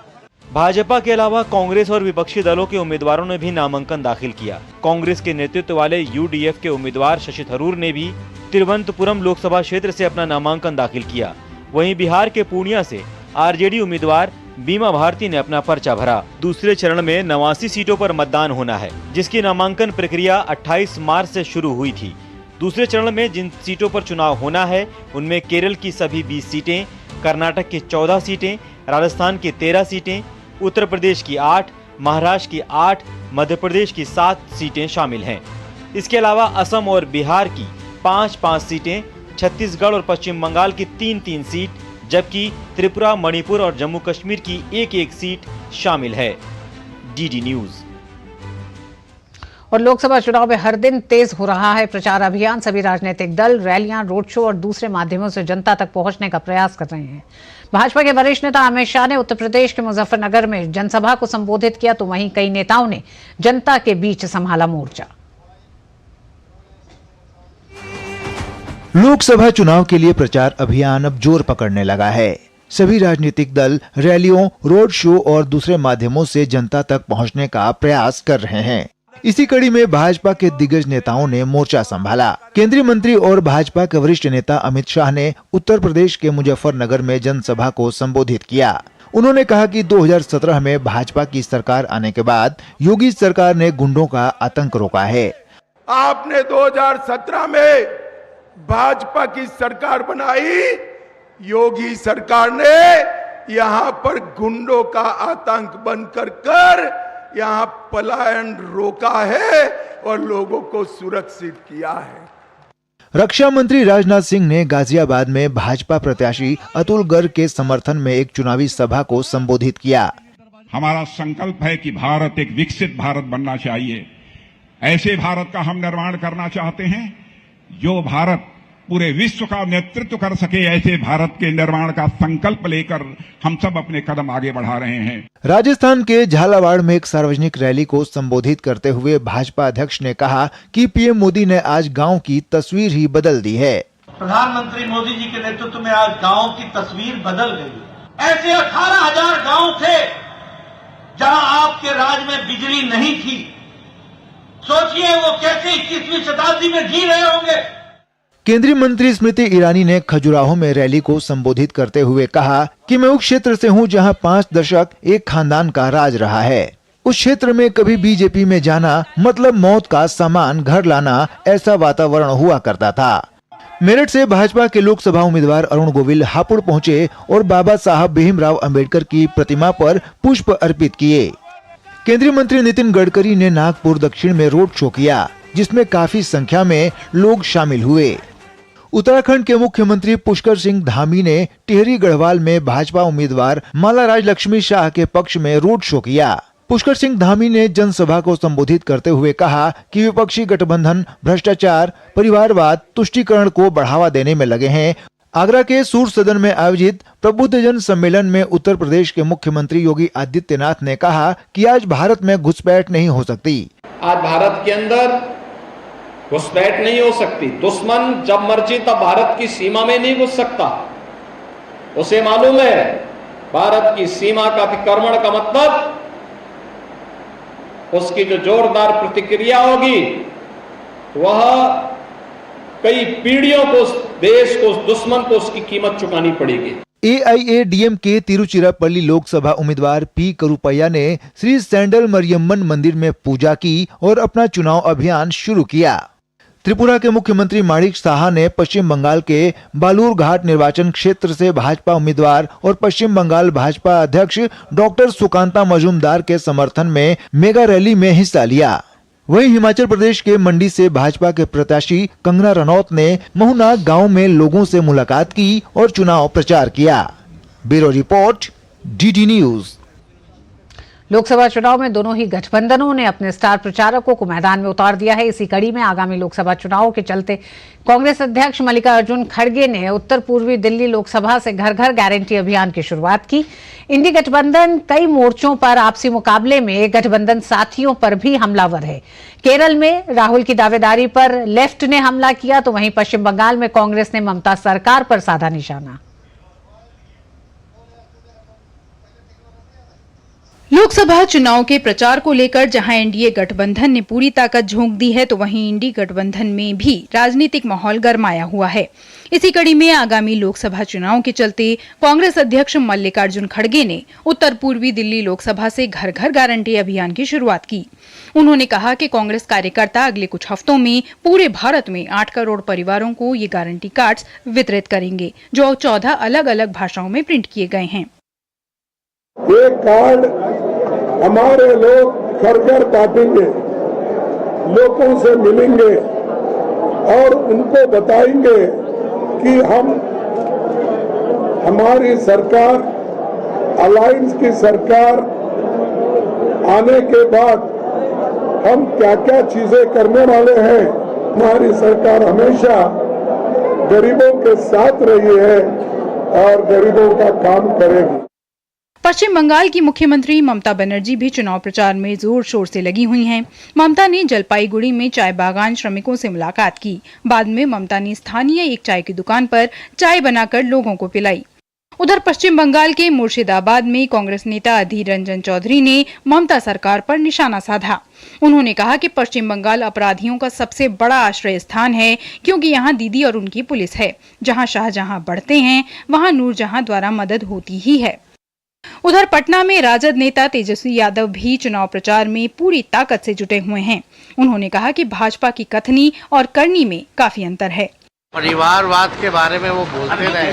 भाजपा के अलावा कांग्रेस और विपक्षी दलों के उम्मीदवारों ने भी नामांकन दाखिल किया। कांग्रेस के नेतृत्व वाले यूडीएफ के उम्मीदवार शशि थरूर ने भी तिरुवनंतपुरम लोकसभा क्षेत्र से अपना नामांकन दाखिल किया। वहीं बिहार के पूर्णिया से आरजेडी उम्मीदवार बीमा भारती ने अपना पर्चा भरा। दूसरे चरण में 89 सीटों पर मतदान होना है, जिसकी नामांकन प्रक्रिया 28 मार्च से शुरू हुई थी। दूसरे चरण में जिन सीटों पर चुनाव होना है उनमें केरल की सभी 20 सीटें, कर्नाटक की 14 सीटें, राजस्थान की 13 सीटें, उत्तर प्रदेश की 8, महाराष्ट्र की 8, मध्य प्रदेश की 7 सीटें शामिल हैं। इसके अलावा असम और बिहार की 5-5 सीटें, छत्तीसगढ़ और पश्चिम बंगाल की 3-3 सीट, जबकि त्रिपुरा, मणिपुर और जम्मू कश्मीर की 1-1 सीट शामिल है। DD news. और लोकसभा चुनाव में हर दिन तेज हो रहा है प्रचार अभियान। सभी राजनीतिक दल रैलियां, रोड शो और दूसरे माध्यमों से जनता तक पहुंचने का प्रयास कर रहे हैं। भाजपा के वरिष्ठ नेता अमित शाह ने उत्तर प्रदेश के मुजफ्फरनगर में जनसभा को संबोधित किया, तो वहीं कई नेताओं ने जनता के बीच संभाला मोर्चा। लोकसभा चुनाव के लिए प्रचार अभियान अब जोर पकड़ने लगा है। सभी राजनीतिक दल रैलियों, रोड शो और दूसरे माध्यमों से जनता तक पहुंचने का प्रयास कर रहे हैं। इसी कड़ी में भाजपा के दिग्गज नेताओं ने मोर्चा संभाला। केंद्रीय मंत्री और भाजपा के वरिष्ठ नेता अमित शाह ने उत्तर प्रदेश के मुजफ्फरनगर में जनसभा को संबोधित किया। उन्होंने कहा कि 2017 में भाजपा की सरकार आने के बाद योगी सरकार ने गुंडों का आतंक रोका है। आपने 2017 में भाजपा की सरकार बनाई, योगी सरकार ने यहाँ पर गुंडों का आतंक बंद कर यहाँ पलायन रोका है और लोगों को सुरक्षित किया है। रक्षा मंत्री राजनाथ सिंह ने गाजियाबाद में भाजपा प्रत्याशी अतुल गर्ग के समर्थन में एक चुनावी सभा को संबोधित किया। हमारा संकल्प है कि भारत एक विकसित भारत बनना चाहिए। ऐसे भारत का हम निर्माण करना चाहते हैं जो भारत पूरे विश्व का नेतृत्व कर सके। ऐसे भारत के निर्माण का संकल्प लेकर हम सब अपने कदम आगे बढ़ा रहे हैं। राजस्थान के झालावाड़ में एक सार्वजनिक रैली को संबोधित करते हुए भाजपा अध्यक्ष ने कहा कि पीएम मोदी ने आज गांव की तस्वीर ही बदल दी है। प्रधानमंत्री मोदी जी के नेतृत्व में आज गांव की तस्वीर बदल गई। ऐसे 18,000 गांव थे जहां आपके राज में बिजली नहीं थी। सोचिए वो कैसे 21वीं शताब्दी में जी रहे होंगे। केंद्रीय मंत्री स्मृति ईरानी ने खजुराहो में रैली को संबोधित करते हुए कहा कि मैं उस क्षेत्र से हूं जहां 5 दशक एक खानदान का राज रहा है। उस क्षेत्र में कभी बीजेपी में जाना मतलब मौत का सामान घर लाना, ऐसा वातावरण हुआ करता था। मेरठ से भाजपा के लोकसभा उम्मीदवार अरुण गोविल हापुड़ पहुंचे और बाबा साहब भीमराव अंबेडकर की प्रतिमा पर पुष्प अर्पित किए। केंद्रीय मंत्री नितिन गडकरी ने नागपुर दक्षिण में रोड शो किया, जिसमें काफी संख्या में लोग शामिल हुए। उत्तराखंड के मुख्यमंत्री पुष्कर सिंह धामी ने टिहरी गढ़वाल में भाजपा उम्मीदवार माला राजलक्ष्मी शाह के पक्ष में रोड शो किया। पुष्कर सिंह धामी ने जनसभा को संबोधित करते हुए कहा कि विपक्षी गठबंधन भ्रष्टाचार, परिवारवाद, तुष्टीकरण को बढ़ावा देने में लगे हैं। आगरा के सूर सदन में आयोजित प्रबुद्धजन सम्मेलन में उत्तर प्रदेश के मुख्यमंत्री योगी आदित्यनाथ ने कहा कि आज भारत में घुसपैठ नहीं हो सकती। आज भारत के अंदर घुसपैठ नहीं हो सकती। दुश्मन जब मर्जी तब भारत की सीमा में नहीं घुस सकता। उसे मालूम है भारत की सीमा का अतिक्रमण का मतलब उसकी जो जोरदार प्रतिक्रिया होगी वह कई पीढ़ियों को, देश को, दुश्मन को उसकी कीमत चुकानी पड़ेगी। AIADMK तिरुचिरापल्ली लोकसभा उम्मीदवार पी करुपैया ने श्री सैंडल मरियम्मन मंदिर में पूजा की और अपना चुनाव अभियान शुरू किया। त्रिपुरा के मुख्यमंत्री माणिक साहा ने पश्चिम बंगाल के बालूरघाट निर्वाचन क्षेत्र से भाजपा उम्मीदवार और पश्चिम बंगाल भाजपा अध्यक्ष डॉक्टर सुकांता मजूमदार के समर्थन में मेगा रैली में हिस्सा लिया। वहीं हिमाचल प्रदेश के मंडी से भाजपा के प्रत्याशी कंगना रनौत ने महुनाग गांव में लोगों से मुलाकात की और चुनाव प्रचार किया। Bureau report, DD news. Lok Sabha चुनाव में दोनों ही गठबंधनों ने अपने स्टार प्रचारकों को मैदान में उतार दिया है। इसी कड़ी में आगामी लोकसभा चुनावों के चलते कांग्रेस अध्यक्ष मल्लिकार्जुन खड़गे ने उत्तर पूर्वी दिल्ली लोकसभा से घर घर गारंटी अभियान की शुरुआत की। इंडी गठबंधन कई मोर्चों पर आपसी मुकाबले में गठबंधन साथियों पर भी हमलावर है। केरल में राहुल की दावेदारी पर लेफ्ट ने हमला किया, तो वहीं पश्चिम बंगाल में कांग्रेस ने ममता सरकार पर साधा निशाना। लोकसभा चुनाव के प्रचार को लेकर जहां एनडीए गठबंधन ने पूरी ताकत झोंक दी है, तो वहीं इंडी गठबंधन में भी राजनीतिक माहौल गरमाया हुआ है। इसी कड़ी में आगामी लोकसभा चुनाव के चलते कांग्रेस अध्यक्ष मल्लिकार्जुन खड़गे ने उत्तर पूर्वी दिल्ली लोकसभा से घर घर गारंटी अभियान की शुरुआत की। उन्होंने कहा कि कांग्रेस कार्यकर्ता अगले कुछ हफ्तों में पूरे भारत में 8 करोड़ परिवारों को ये गारंटी कार्ड्स वितरित करेंगे, जो 14 अलग अलग भाषाओं में प्रिंट किए गए हैं। ये कार्ड हमारे लोग घर घर बांटेंगे, लोगों से मिलेंगे और उनको बताएंगे कि हमारी सरकार, अलायंस की सरकार आने के बाद हम क्या क्या चीजें करने वाले हैं। हमारी सरकार हमेशा गरीबों के साथ रही है और गरीबों का काम करेगी। पश्चिम बंगाल की मुख्यमंत्री ममता बनर्जी भी चुनाव प्रचार में जोर शोर से लगी हुई हैं। ममता ने जलपाईगुड़ी में चाय बागान श्रमिकों से मुलाकात की। बाद में ममता ने स्थानीय एक चाय की दुकान पर चाय बनाकर लोगों को पिलाई। उधर पश्चिम बंगाल के मुर्शिदाबाद में कांग्रेस नेता अधीर रंजन चौधरी ने ममता सरकार पर निशाना साधा। उन्होंने कहा कि पश्चिम बंगाल अपराधियों का सबसे बड़ा आश्रय स्थान है, क्योंकि यहाँ दीदी और उनकी पुलिस है। जहाँ शाहजहां बढ़ते हैं, वहाँ नूरजहां द्वारा मदद होती ही है। उधर पटना में राजद नेता तेजस्वी यादव भी चुनाव प्रचार में पूरी ताकत से जुटे हुए हैं। उन्होंने कहा कि भाजपा की कथनी और करनी में काफी अंतर है। परिवारवाद के बारे में वो बोलते रहे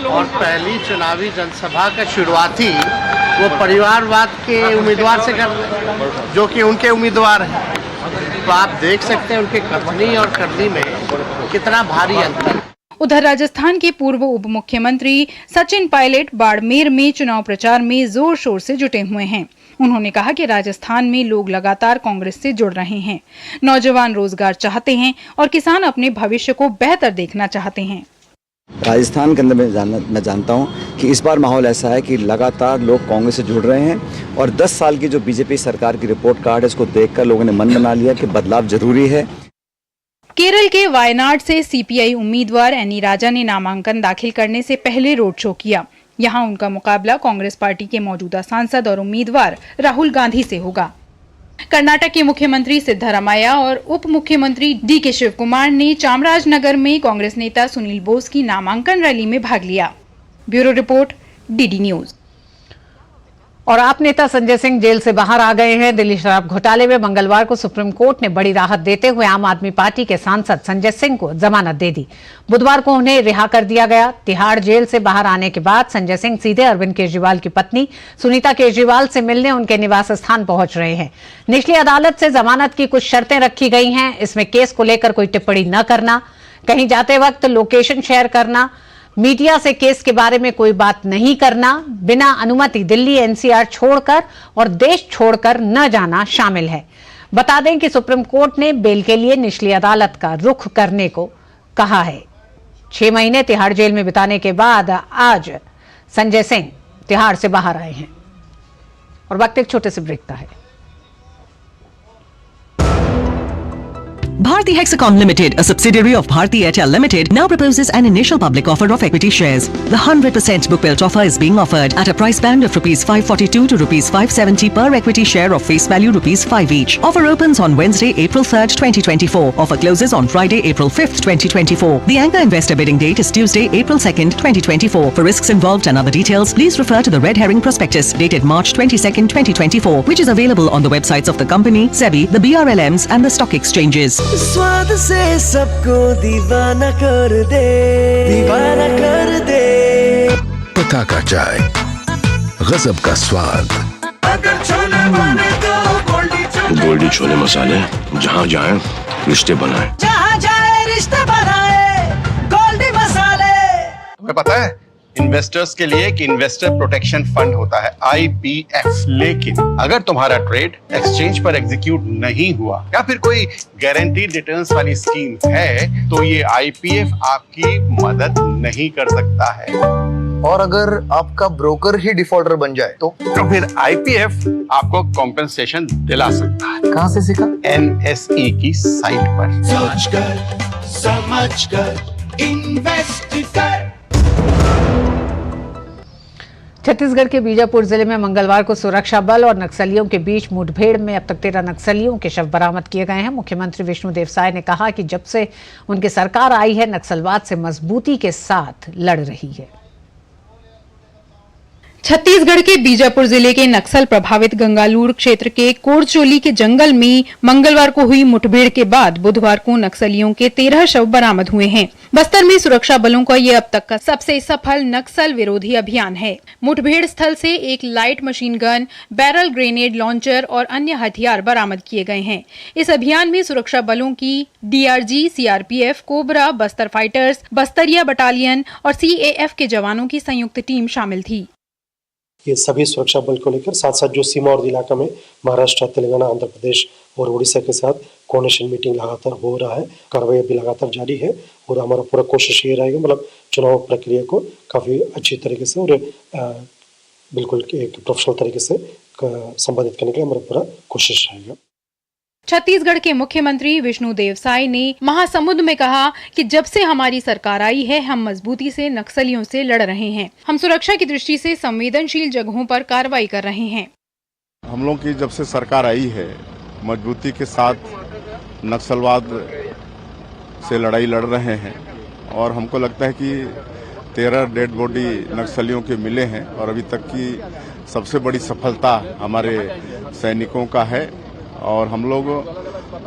और पहली चुनावी जनसभा का शुरुआती वो परिवारवाद के उम्मीदवार से कर रहे, जो कि उनके उम्मीदवार हैं। तो आप देख सकते हैं उनके कथनी और करनी में कितना भारी अंतर है। उधर राजस्थान के पूर्व उप मुख्यमंत्री सचिन पायलट बाड़मेर में चुनाव प्रचार में जोर शोर से जुटे हुए हैं। उन्होंने कहा कि राजस्थान में लोग लगातार कांग्रेस से जुड़ रहे हैं। नौजवान रोजगार चाहते हैं और किसान अपने भविष्य को बेहतर देखना चाहते हैं। राजस्थान के अंदर मैं जानता हूं कि इस बार माहौल ऐसा है कि लगातार लोग कांग्रेस से जुड़ रहे हैं और 10 साल की जो बीजेपी सरकार की रिपोर्ट कार्ड है, इसको देखकर लोगों ने मन बना लिया कि बदलाव जरूरी है। केरल के वायनाड से सीपीआई उम्मीदवार एनी राजा ने नामांकन दाखिल करने से पहले रोड शो किया। यहां उनका मुकाबला कांग्रेस पार्टी के मौजूदा सांसद और उम्मीदवार राहुल गांधी से होगा। कर्नाटक के मुख्यमंत्री सिद्धरामैया और उप मुख्यमंत्री डीके शिवकुमार ने चामराजनगर में कांग्रेस नेता सुनील बोस की नामांकन रैली में भाग लिया। Bureau report, DD news. और आप नेता संजय सिंह जेल से बाहर आ गए हैं। दिल्ली शराब घोटाले में मंगलवार को सुप्रीम कोर्ट ने बड़ी राहत देते हुए आम आदमी पार्टी के सांसद संजय सिंह को जमानत दे दी। बुधवार को उन्हें रिहा कर दिया गया। तिहाड़ जेल से बाहर आने के बाद संजय सिंह सीधे अरविंद केजरीवाल की पत्नी सुनीता केजरीवाल से मिलने उनके निवास स्थान पहुंच रहे हैं। निचली अदालत से जमानत की कुछ शर्तें रखी गई हैं। इसमें केस को लेकर कोई टिप्पणी न करना, कहीं जाते वक्त लोकेशन शेयर करना, मीडिया से केस के बारे में कोई बात नहीं करना, बिना अनुमति दिल्ली एनसीआर छोड़कर और देश छोड़कर न जाना शामिल है। बता दें कि सुप्रीम कोर्ट ने बेल के लिए निचली अदालत का रुख करने को कहा है। 6 महीने तिहाड़ जेल में बिताने के बाद आज संजय सिंह तिहाड़ से बाहर आए हैं। और वक्त एक छोटे से ब्रेक का है। Bharti Hexacom Limited, a subsidiary of Bharti Airtel Limited, now proposes an initial public offer of equity shares. The 100% book built offer is being offered at a price band of rupees 542 to rupees 570 per equity share of face value rupees 5 each. Offer opens on Wednesday, April 3rd, 2024. Offer closes on Friday, April 5th, 2024. The anchor investor bidding date is Tuesday, April 2nd, 2024. For risks involved and other details, please refer to the Red Herring Prospectus dated March 22nd, 2024, which is available on the websites of the company, SEBI, the BRLMs and the stock exchanges. स्वाद से सबको दीवाना कर दे, दीवाना कर दे। पता का चाय, गजब का स्वाद। अगर छोले बने तो गोल्डी छोले मसाले, जहाँ जाए रिश्ते बनाए, जहाँ जाए रिश्ते बनाए, गोल्डी मसाले। तुम्हें पता है इन्वेस्टर्स के लिए एक इन्वेस्टर प्रोटेक्शन फंड होता है IPF, लेकिन अगर तुम्हारा ट्रेड एक्सचेंज पर एग्जीक्यूट नहीं हुआ या फिर कोई गारंटीड रिटर्न्स वाली स्कीम है तो ये IPF आपकी मदद नहीं कर सकता है। और अगर आपका ब्रोकर ही डिफॉल्टर बन जाए तो फिर IPF आपको कॉम्पेंसेशन दिला सकता है। कहाँ से सीखा? NSE की साइट पर। सोच कर समझ कर इन्वेस्ट कर। छत्तीसगढ़ के बीजापुर जिले में मंगलवार को सुरक्षा बल और नक्सलियों के बीच मुठभेड़ में अब तक 13 नक्सलियों के शव बरामद किए गए हैं। मुख्यमंत्री विष्णुदेव साय ने कहा कि जब से उनकी सरकार आई है नक्सलवाद से मजबूती के साथ लड़ रही है। छत्तीसगढ़ के बीजापुर जिले के नक्सल प्रभावित गंगालूर क्षेत्र के कोरचोली के जंगल में मंगलवार को हुई मुठभेड़ के बाद बुधवार को नक्सलियों के 13 शव बरामद हुए हैं। बस्तर में सुरक्षा बलों का ये अब तक का सबसे सफल नक्सल विरोधी अभियान है। मुठभेड़ स्थल से एक light machine gun, barrel grenade launcher और अन्य हथियार बरामद किए गए हैं। इस अभियान में सुरक्षा बलों की DRG, CRPF, cobra, Bastar fighters, Bastariya battalion और CAF के जवानों की संयुक्त टीम शामिल थी। ये सभी सुरक्षा बल को लेकर साथ साथ जो सीमा और इलाका में महाराष्ट्र, तेलंगाना, आंध्र प्रदेश और उड़ीसा के साथ कोऑर्डिनेशन मीटिंग लगातार हो रहा है। कार्रवाई अभी लगातार जारी है और हमारा पूरा कोशिश ये रहेगा मतलब चुनाव प्रक्रिया को काफ़ी अच्छी तरीके से और बिल्कुल एक प्रोफेशनल तरीके से संपादित करने के लिए हमारा पूरा कोशिश रहेगा। छत्तीसगढ़ के मुख्यमंत्री विष्णुदेव साय ने महासमुंद में कहा कि जब से हमारी सरकार आई है हम मजबूती से नक्सलियों से लड़ रहे हैं। हम सुरक्षा की दृष्टि से संवेदनशील जगहों पर कार्रवाई कर रहे हैं। हम लोग की जब से सरकार आई है मजबूती के साथ नक्सलवाद से लड़ाई लड़ रहे हैं और हमको लगता है कि 13 डेड बॉडी नक्सलियों के मिले हैं और अभी तक की सबसे बड़ी सफलता हमारे सैनिकों का है और हम लोग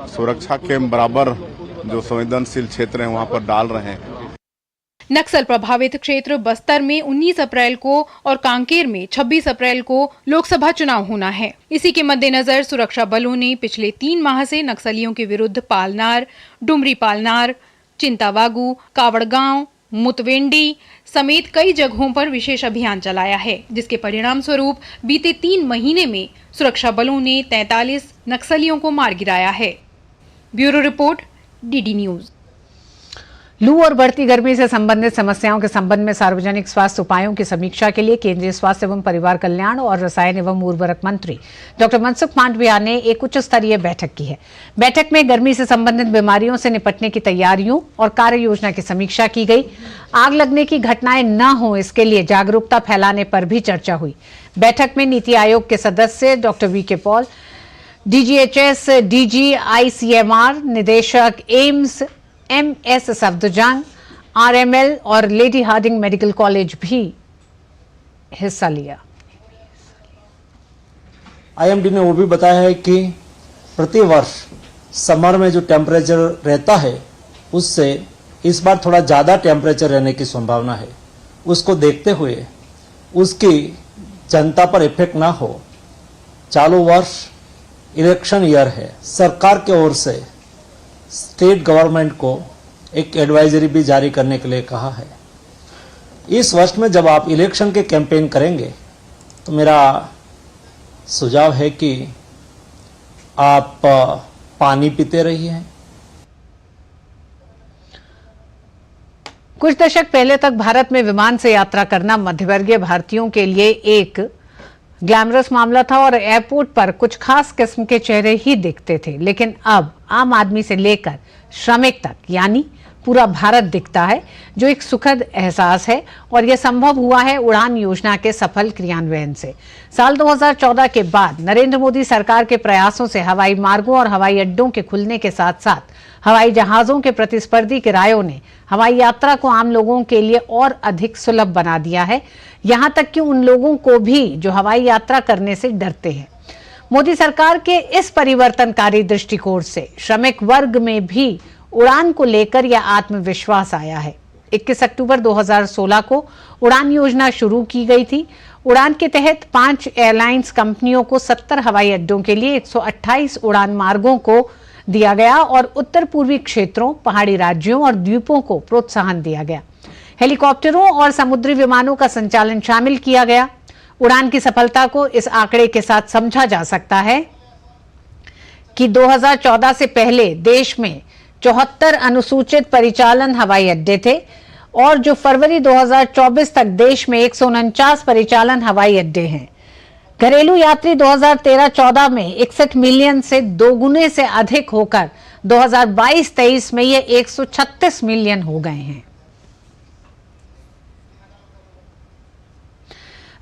सुरक्षा के बराबर जो संवेदनशील क्षेत्र हैं वहां पर डाल रहे हैं। नक्सल प्रभावित क्षेत्र बस्तर में 19 अप्रैल को और कांकेर में 26 अप्रैल को लोकसभा चुनाव होना है। इसी के मद्देनजर सुरक्षा बलों ने पिछले 3 माह से नक्सलियों के विरुद्ध पालनार, डुमरी पालनार, चिंतावागू, कावड़गांव, मुतवेंडी समेत कई जगहों पर विशेष अभियान चलाया है, जिसके परिणाम स्वरूप बीते 3 महीने में सुरक्षा बलों ने 43 नक्सलियों को मार गिराया है। Bureau report, DD news. लू और बढ़ती गर्मी से संबंधित समस्याओं के संबंध में सार्वजनिक स्वास्थ्य उपायों की समीक्षा के लिए केंद्रीय स्वास्थ्य एवं परिवार कल्याण और रसायन एवं उर्वरक मंत्री डॉक्टर मनसुख मांडविया ने एक उच्च स्तरीय बैठक की है। बैठक में गर्मी से संबंधित बीमारियों से निपटने की तैयारियों और कार्य योजना की समीक्षा की गई। आग लगने की घटनाएं न हो इसके लिए जागरूकता फैलाने पर भी चर्चा हुई। बैठक में नीति आयोग के सदस्य doctor VK Paul, DGHS, DG ICMR, निदेशक एम्स MS सफदरजंग, RML और लेडी हार्डिंग मेडिकल कॉलेज भी हिस्सा लिया। IMD ने वो भी बताया है कि प्रति वर्ष समर में जो टेम्परेचर रहता है उससे इस बार थोड़ा ज़्यादा टेम्परेचर रहने की संभावना है। उसको देखते हुए उसकी जनता पर इफेक्ट ना हो, चालू वर्ष इलेक्शन ईयर है, सरकार की ओर से स्टेट गवर्नमेंट को एक एडवाइजरी भी जारी करने के लिए कहा है। इस वर्ष में जब आप इलेक्शन के कैंपेन करेंगे तो मेरा सुझाव है कि आप पानी पीते रहिए। कुछ दशक पहले तक भारत में विमान से यात्रा करना मध्यवर्गीय भारतीयों के लिए एक ग्लैमरस मामला था और एयरपोर्ट पर कुछ खास किस्म के चेहरे ही दिखते थे, लेकिन अब आम आदमी से लेकर श्रमिक तक यानी पूरा भारत दिखता है, जो एक सुखद एहसास है। और यह संभव हुआ है उड़ान योजना के सफल क्रियान्वयन से। साल 2014 के बाद नरेंद्र मोदी सरकार के प्रयासों से हवाई मार्गों और हवाई अड्डों के खुलने के साथ साथ हवाई जहाजों के प्रतिस्पर्धी किरायों ने हवाई यात्रा को आम लोगों के लिए और अधिक सुलभ बना दिया है, यहां तक कि उन लोगों को भी जो हवाई यात्रा करने से डरते हैं। मोदी सरकार के इस परिवर्तनकारी दृष्टिकोण से श्रमिक वर्ग में भी उड़ान को लेकर यह आत्मविश्वास आया है। 21 अक्टूबर 2016 को उड़ान योजना शुरू की गई थी। उड़ान के तहत 5 एयरलाइंस कंपनियों को 70 हवाई अड्डों के लिए 128 उड़ान मार्गों को दिया गया और उत्तर पूर्वी क्षेत्रों, पहाड़ी राज्यों और द्वीपों को प्रोत्साहन दिया गया। हेलीकॉप्टरों और समुद्री विमानों का संचालन शामिल किया गया। उड़ान की सफलता को इस आंकड़े के साथ समझा जा सकता है कि 2014 से पहले देश में 74 अनुसूचित परिचालन हवाई अड्डे थे और जो फरवरी 2024 तक देश में 149 परिचालन हवाई अड्डे हैं। घरेलू यात्री 2013-14 में 61 मिलियन से दोगुने से अधिक होकर 2022-23 में ये 136 मिलियन हो गए हैं।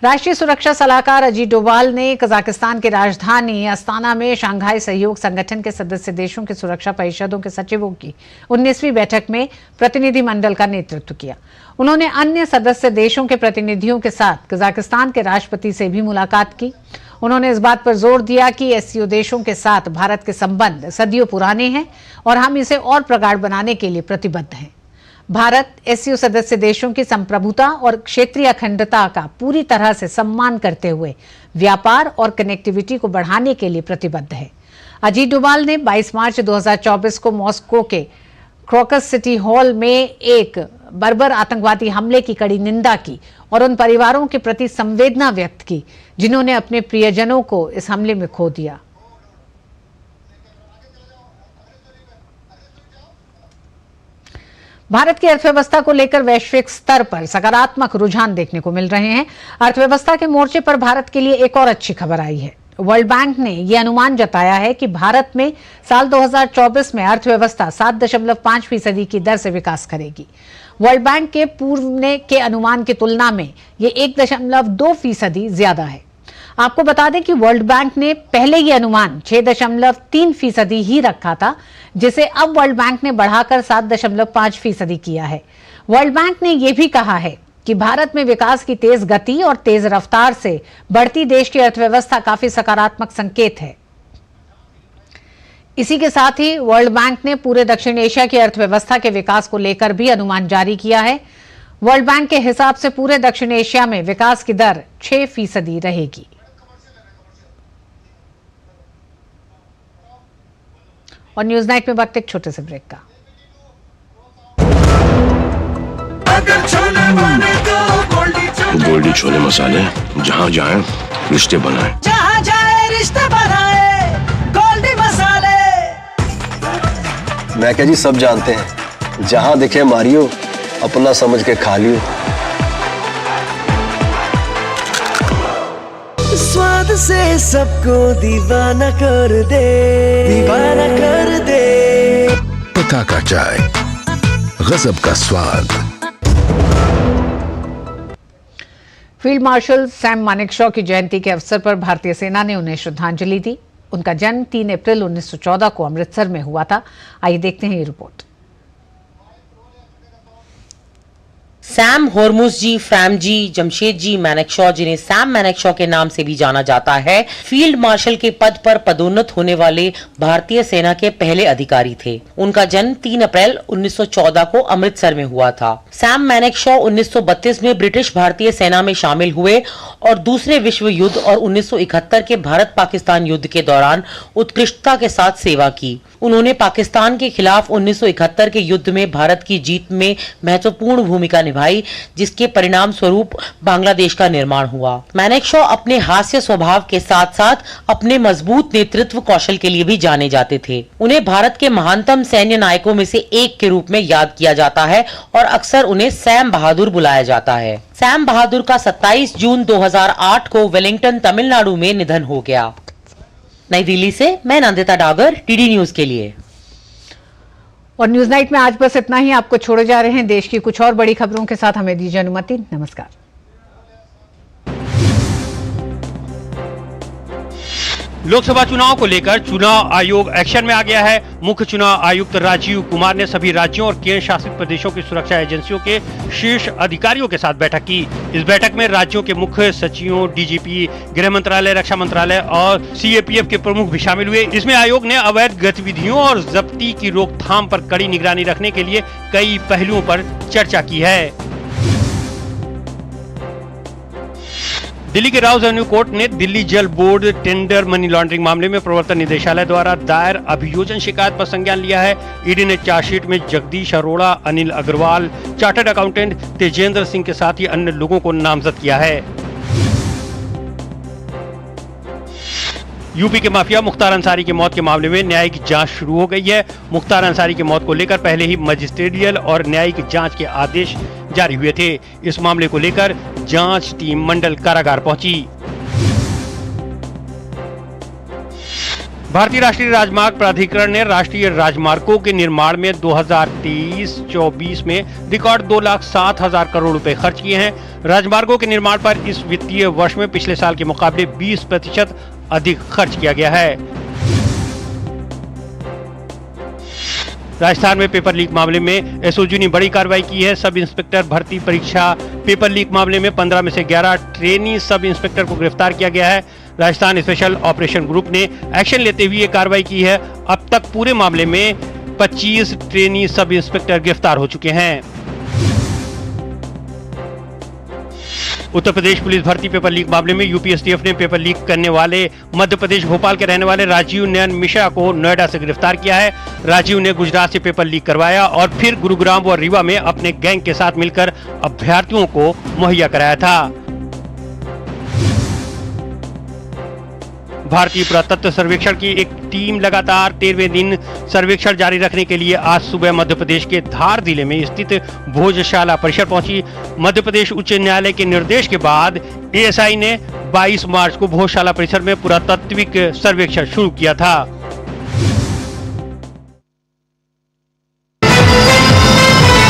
राष्ट्रीय सुरक्षा सलाहकार अजीत डोभाल ने कजाकिस्तान की राजधानी अस्ताना में शंघाई सहयोग संगठन के सदस्य देशों के सुरक्षा परिषदों के सचिवों की 19वीं बैठक में प्रतिनिधिमंडल का नेतृत्व किया। उन्होंने अन्य सदस्य देशों के प्रतिनिधियों के साथ कजाकिस्तान के राष्ट्रपति से भी मुलाकात की। उन्होंने इस बात पर जोर दिया कि एससीओ देशों के साथ भारत के संबंध सदियों पुराने हैं और हम इसे और प्रगाढ़ बनाने के लिए प्रतिबद्ध हैं। भारत एससीओ सदस्य देशों की संप्रभुता और क्षेत्रीय अखंडता का पूरी तरह से सम्मान करते हुए व्यापार और कनेक्टिविटी को बढ़ाने के लिए प्रतिबद्ध है। अजीत डोभाल ने 22 मार्च 2024 को मॉस्को के क्रोकस सिटी हॉल में एक बर्बर आतंकवादी हमले की कड़ी निंदा की और उन परिवारों के प्रति संवेदना व्यक्त की जिन्होंने अपने प्रियजनों को इस हमले में खो दिया। भारत की अर्थव्यवस्था को लेकर वैश्विक स्तर पर सकारात्मक रुझान देखने को मिल रहे हैं। अर्थव्यवस्था के मोर्चे पर भारत के लिए एक और अच्छी खबर आई है। वर्ल्ड बैंक ने यह अनुमान जताया है कि भारत में साल 2024 में अर्थव्यवस्था 7.5% की दर से विकास करेगी। वर्ल्ड बैंक के पूर्व के अनुमान की तुलना में यह 1.2% ज्यादा है। आपको बता दें कि वर्ल्ड बैंक ने पहले ये अनुमान 6.3% ही रखा था, जिसे अब वर्ल्ड बैंक ने बढ़ाकर 7.5% किया है। वर्ल्ड बैंक ने यह भी कहा है कि भारत में विकास की तेज गति और तेज रफ्तार से बढ़ती देश की अर्थव्यवस्था काफी सकारात्मक संकेत है। इसी के साथ ही वर्ल्ड बैंक ने पूरे दक्षिण एशिया की अर्थव्यवस्था के विकास को लेकर भी अनुमान जारी किया है। वर्ल्ड बैंक के हिसाब से पूरे दक्षिण एशिया में विकास की दर 6% रहेगी। और न्यूज नाइट में वक्त एक छोटे से ब्रेक का। गोल्डी छोले मसाले, जहाँ जाए रिश्ते बनाए, जहाँ जाए रिश्ते बनाए, गोल्डी मसाले। मैं क्या जी सब जानते हैं, जहाँ दिखे मारियो, अपना समझ के खा लियो। स्वाद से सबको दीवाना कर दे, दीवाना कर दे। पता का चाय, गजब का स्वाद। फील्ड मार्शल सैम मानेकशॉ की जयंती के अवसर पर भारतीय सेना ने उन्हें श्रद्धांजलि दी। उनका जन्म 3 अप्रैल 1914 को अमृतसर में हुआ था। आइए देखते हैं ये रिपोर्ट। सैम होर्मुस जी, फ्रैम जी, जमशेद जी मानेकशॉ, जिन्हें सैम मानेकशॉ के नाम से भी जाना जाता है, फील्ड मार्शल के पद पर पदोन्नत होने वाले भारतीय सेना के पहले अधिकारी थे। उनका जन्म 3 अप्रैल 1914 को अमृतसर में हुआ था। सैम मानेकशॉ 1932 में ब्रिटिश भारतीय सेना में शामिल हुए और दूसरे विश्व युद्ध और 1971 के भारत पाकिस्तान युद्ध के दौरान उत्कृष्टता के साथ सेवा की। उन्होंने पाकिस्तान के खिलाफ 1971 के युद्ध में भारत की जीत में महत्वपूर्ण भूमिका निभाई, जिसके परिणाम स्वरूप बांग्लादेश का निर्माण हुआ। मानेकशॉ अपने हास्य स्वभाव के साथ साथ अपने मजबूत नेतृत्व कौशल के लिए भी जाने जाते थे। उन्हें भारत के महानतम सैन्य नायकों में से एक के रूप में याद किया जाता है और अक्सर उन्हें सैम बहादुर बुलाया जाता है। सैम बहादुर का 27 जून 2008 को वेलिंगटन, तमिलनाडु में निधन हो गया। नई दिल्ली से मैं नंदिता डागर, डीडी न्यूज के लिए। और न्यूज नाइट में आज बस इतना ही। आपको छोड़े जा रहे हैं देश की कुछ और बड़ी खबरों के साथ। हमें दीजिए अनुमति। नमस्कार। लोकसभा चुनाव को लेकर चुनाव आयोग एक्शन में आ गया है। मुख्य चुनाव आयुक्त राजीव कुमार ने सभी राज्यों और केंद्र शासित प्रदेशों की सुरक्षा एजेंसियों के शीर्ष अधिकारियों के साथ बैठक की। इस बैठक में राज्यों के मुख्य सचिवों, डीजीपी, गृह मंत्रालय, रक्षा मंत्रालय और सीएपीएफ के प्रमुख भी शामिल हुए। इसमें आयोग ने अवैध गतिविधियों और जब्ती की रोकथाम पर कड़ी निगरानी रखने के लिए कई पहलुओं पर चर्चा की है। दिल्ली के राउज एवेन्यू कोर्ट ने दिल्ली जल बोर्ड टेंडर मनी लॉन्ड्रिंग मामले में प्रवर्तन निदेशालय द्वारा दायर अभियोजन शिकायत पर संज्ञान लिया है। ईडी ने चार्जशीट में जगदीश अरोड़ा, अनिल अग्रवाल, चार्टर्ड अकाउंटेंट तेजेंद्र सिंह के साथ ही अन्य लोगों को नामजद किया है। यूपी के माफिया मुख्तार अंसारी की मौत के मामले में न्यायिक जांच शुरू हो गई है। मुख्तार अंसारी की मौत को लेकर पहले ही मजिस्ट्रेरियल और न्यायिक जांच के आदेश जारी हुए थे। इस मामले को लेकर जांच टीम मंडल कारागार पहुंची। भारतीय राष्ट्रीय राजमार्ग प्राधिकरण ने राष्ट्रीय राजमार्गों के निर्माण में 2023-24 में रिकॉर्ड 2,07,000 करोड़ रुपए खर्च किए हैं। राजमार्गों के निर्माण पर इस वित्तीय वर्ष में पिछले साल के मुकाबले 20% अधिक खर्च किया गया है। राजस्थान में पेपर लीक मामले में एसओजी ने बड़ी कार्रवाई की है। सब इंस्पेक्टर भर्ती परीक्षा पेपर लीक मामले में 15 में से 11 ट्रेनी सब इंस्पेक्टर को गिरफ्तार किया गया है। राजस्थान स्पेशल ऑपरेशन ग्रुप ने एक्शन लेते हुए ये कार्रवाई की है। अब तक पूरे मामले में 25 ट्रेनी सब इंस्पेक्टर गिरफ्तार हो चुके हैं। उत्तर प्रदेश पुलिस भर्ती पेपर लीक मामले में यूपीएसटीएफ ने पेपर लीक करने वाले मध्य प्रदेश भोपाल के रहने वाले राजीव नयन मिश्रा को नोएडा से गिरफ्तार किया है। राजीव ने गुजरात से पेपर लीक करवाया और फिर गुरुग्राम व रीवा में अपने गैंग के साथ मिलकर अभ्यर्थियों को मुहैया कराया था। भारतीय पुरातत्व सर्वेक्षण की एक टीम लगातार 13वें दिन सर्वेक्षण जारी रखने के लिए आज सुबह मध्य प्रदेश के धार जिले में स्थित भोजशाला परिसर पहुंची। मध्य प्रदेश उच्च न्यायालय के निर्देश के बाद एएसआई ने 22 मार्च को भोजशाला परिसर में पुरातात्विक सर्वेक्षण शुरू किया था।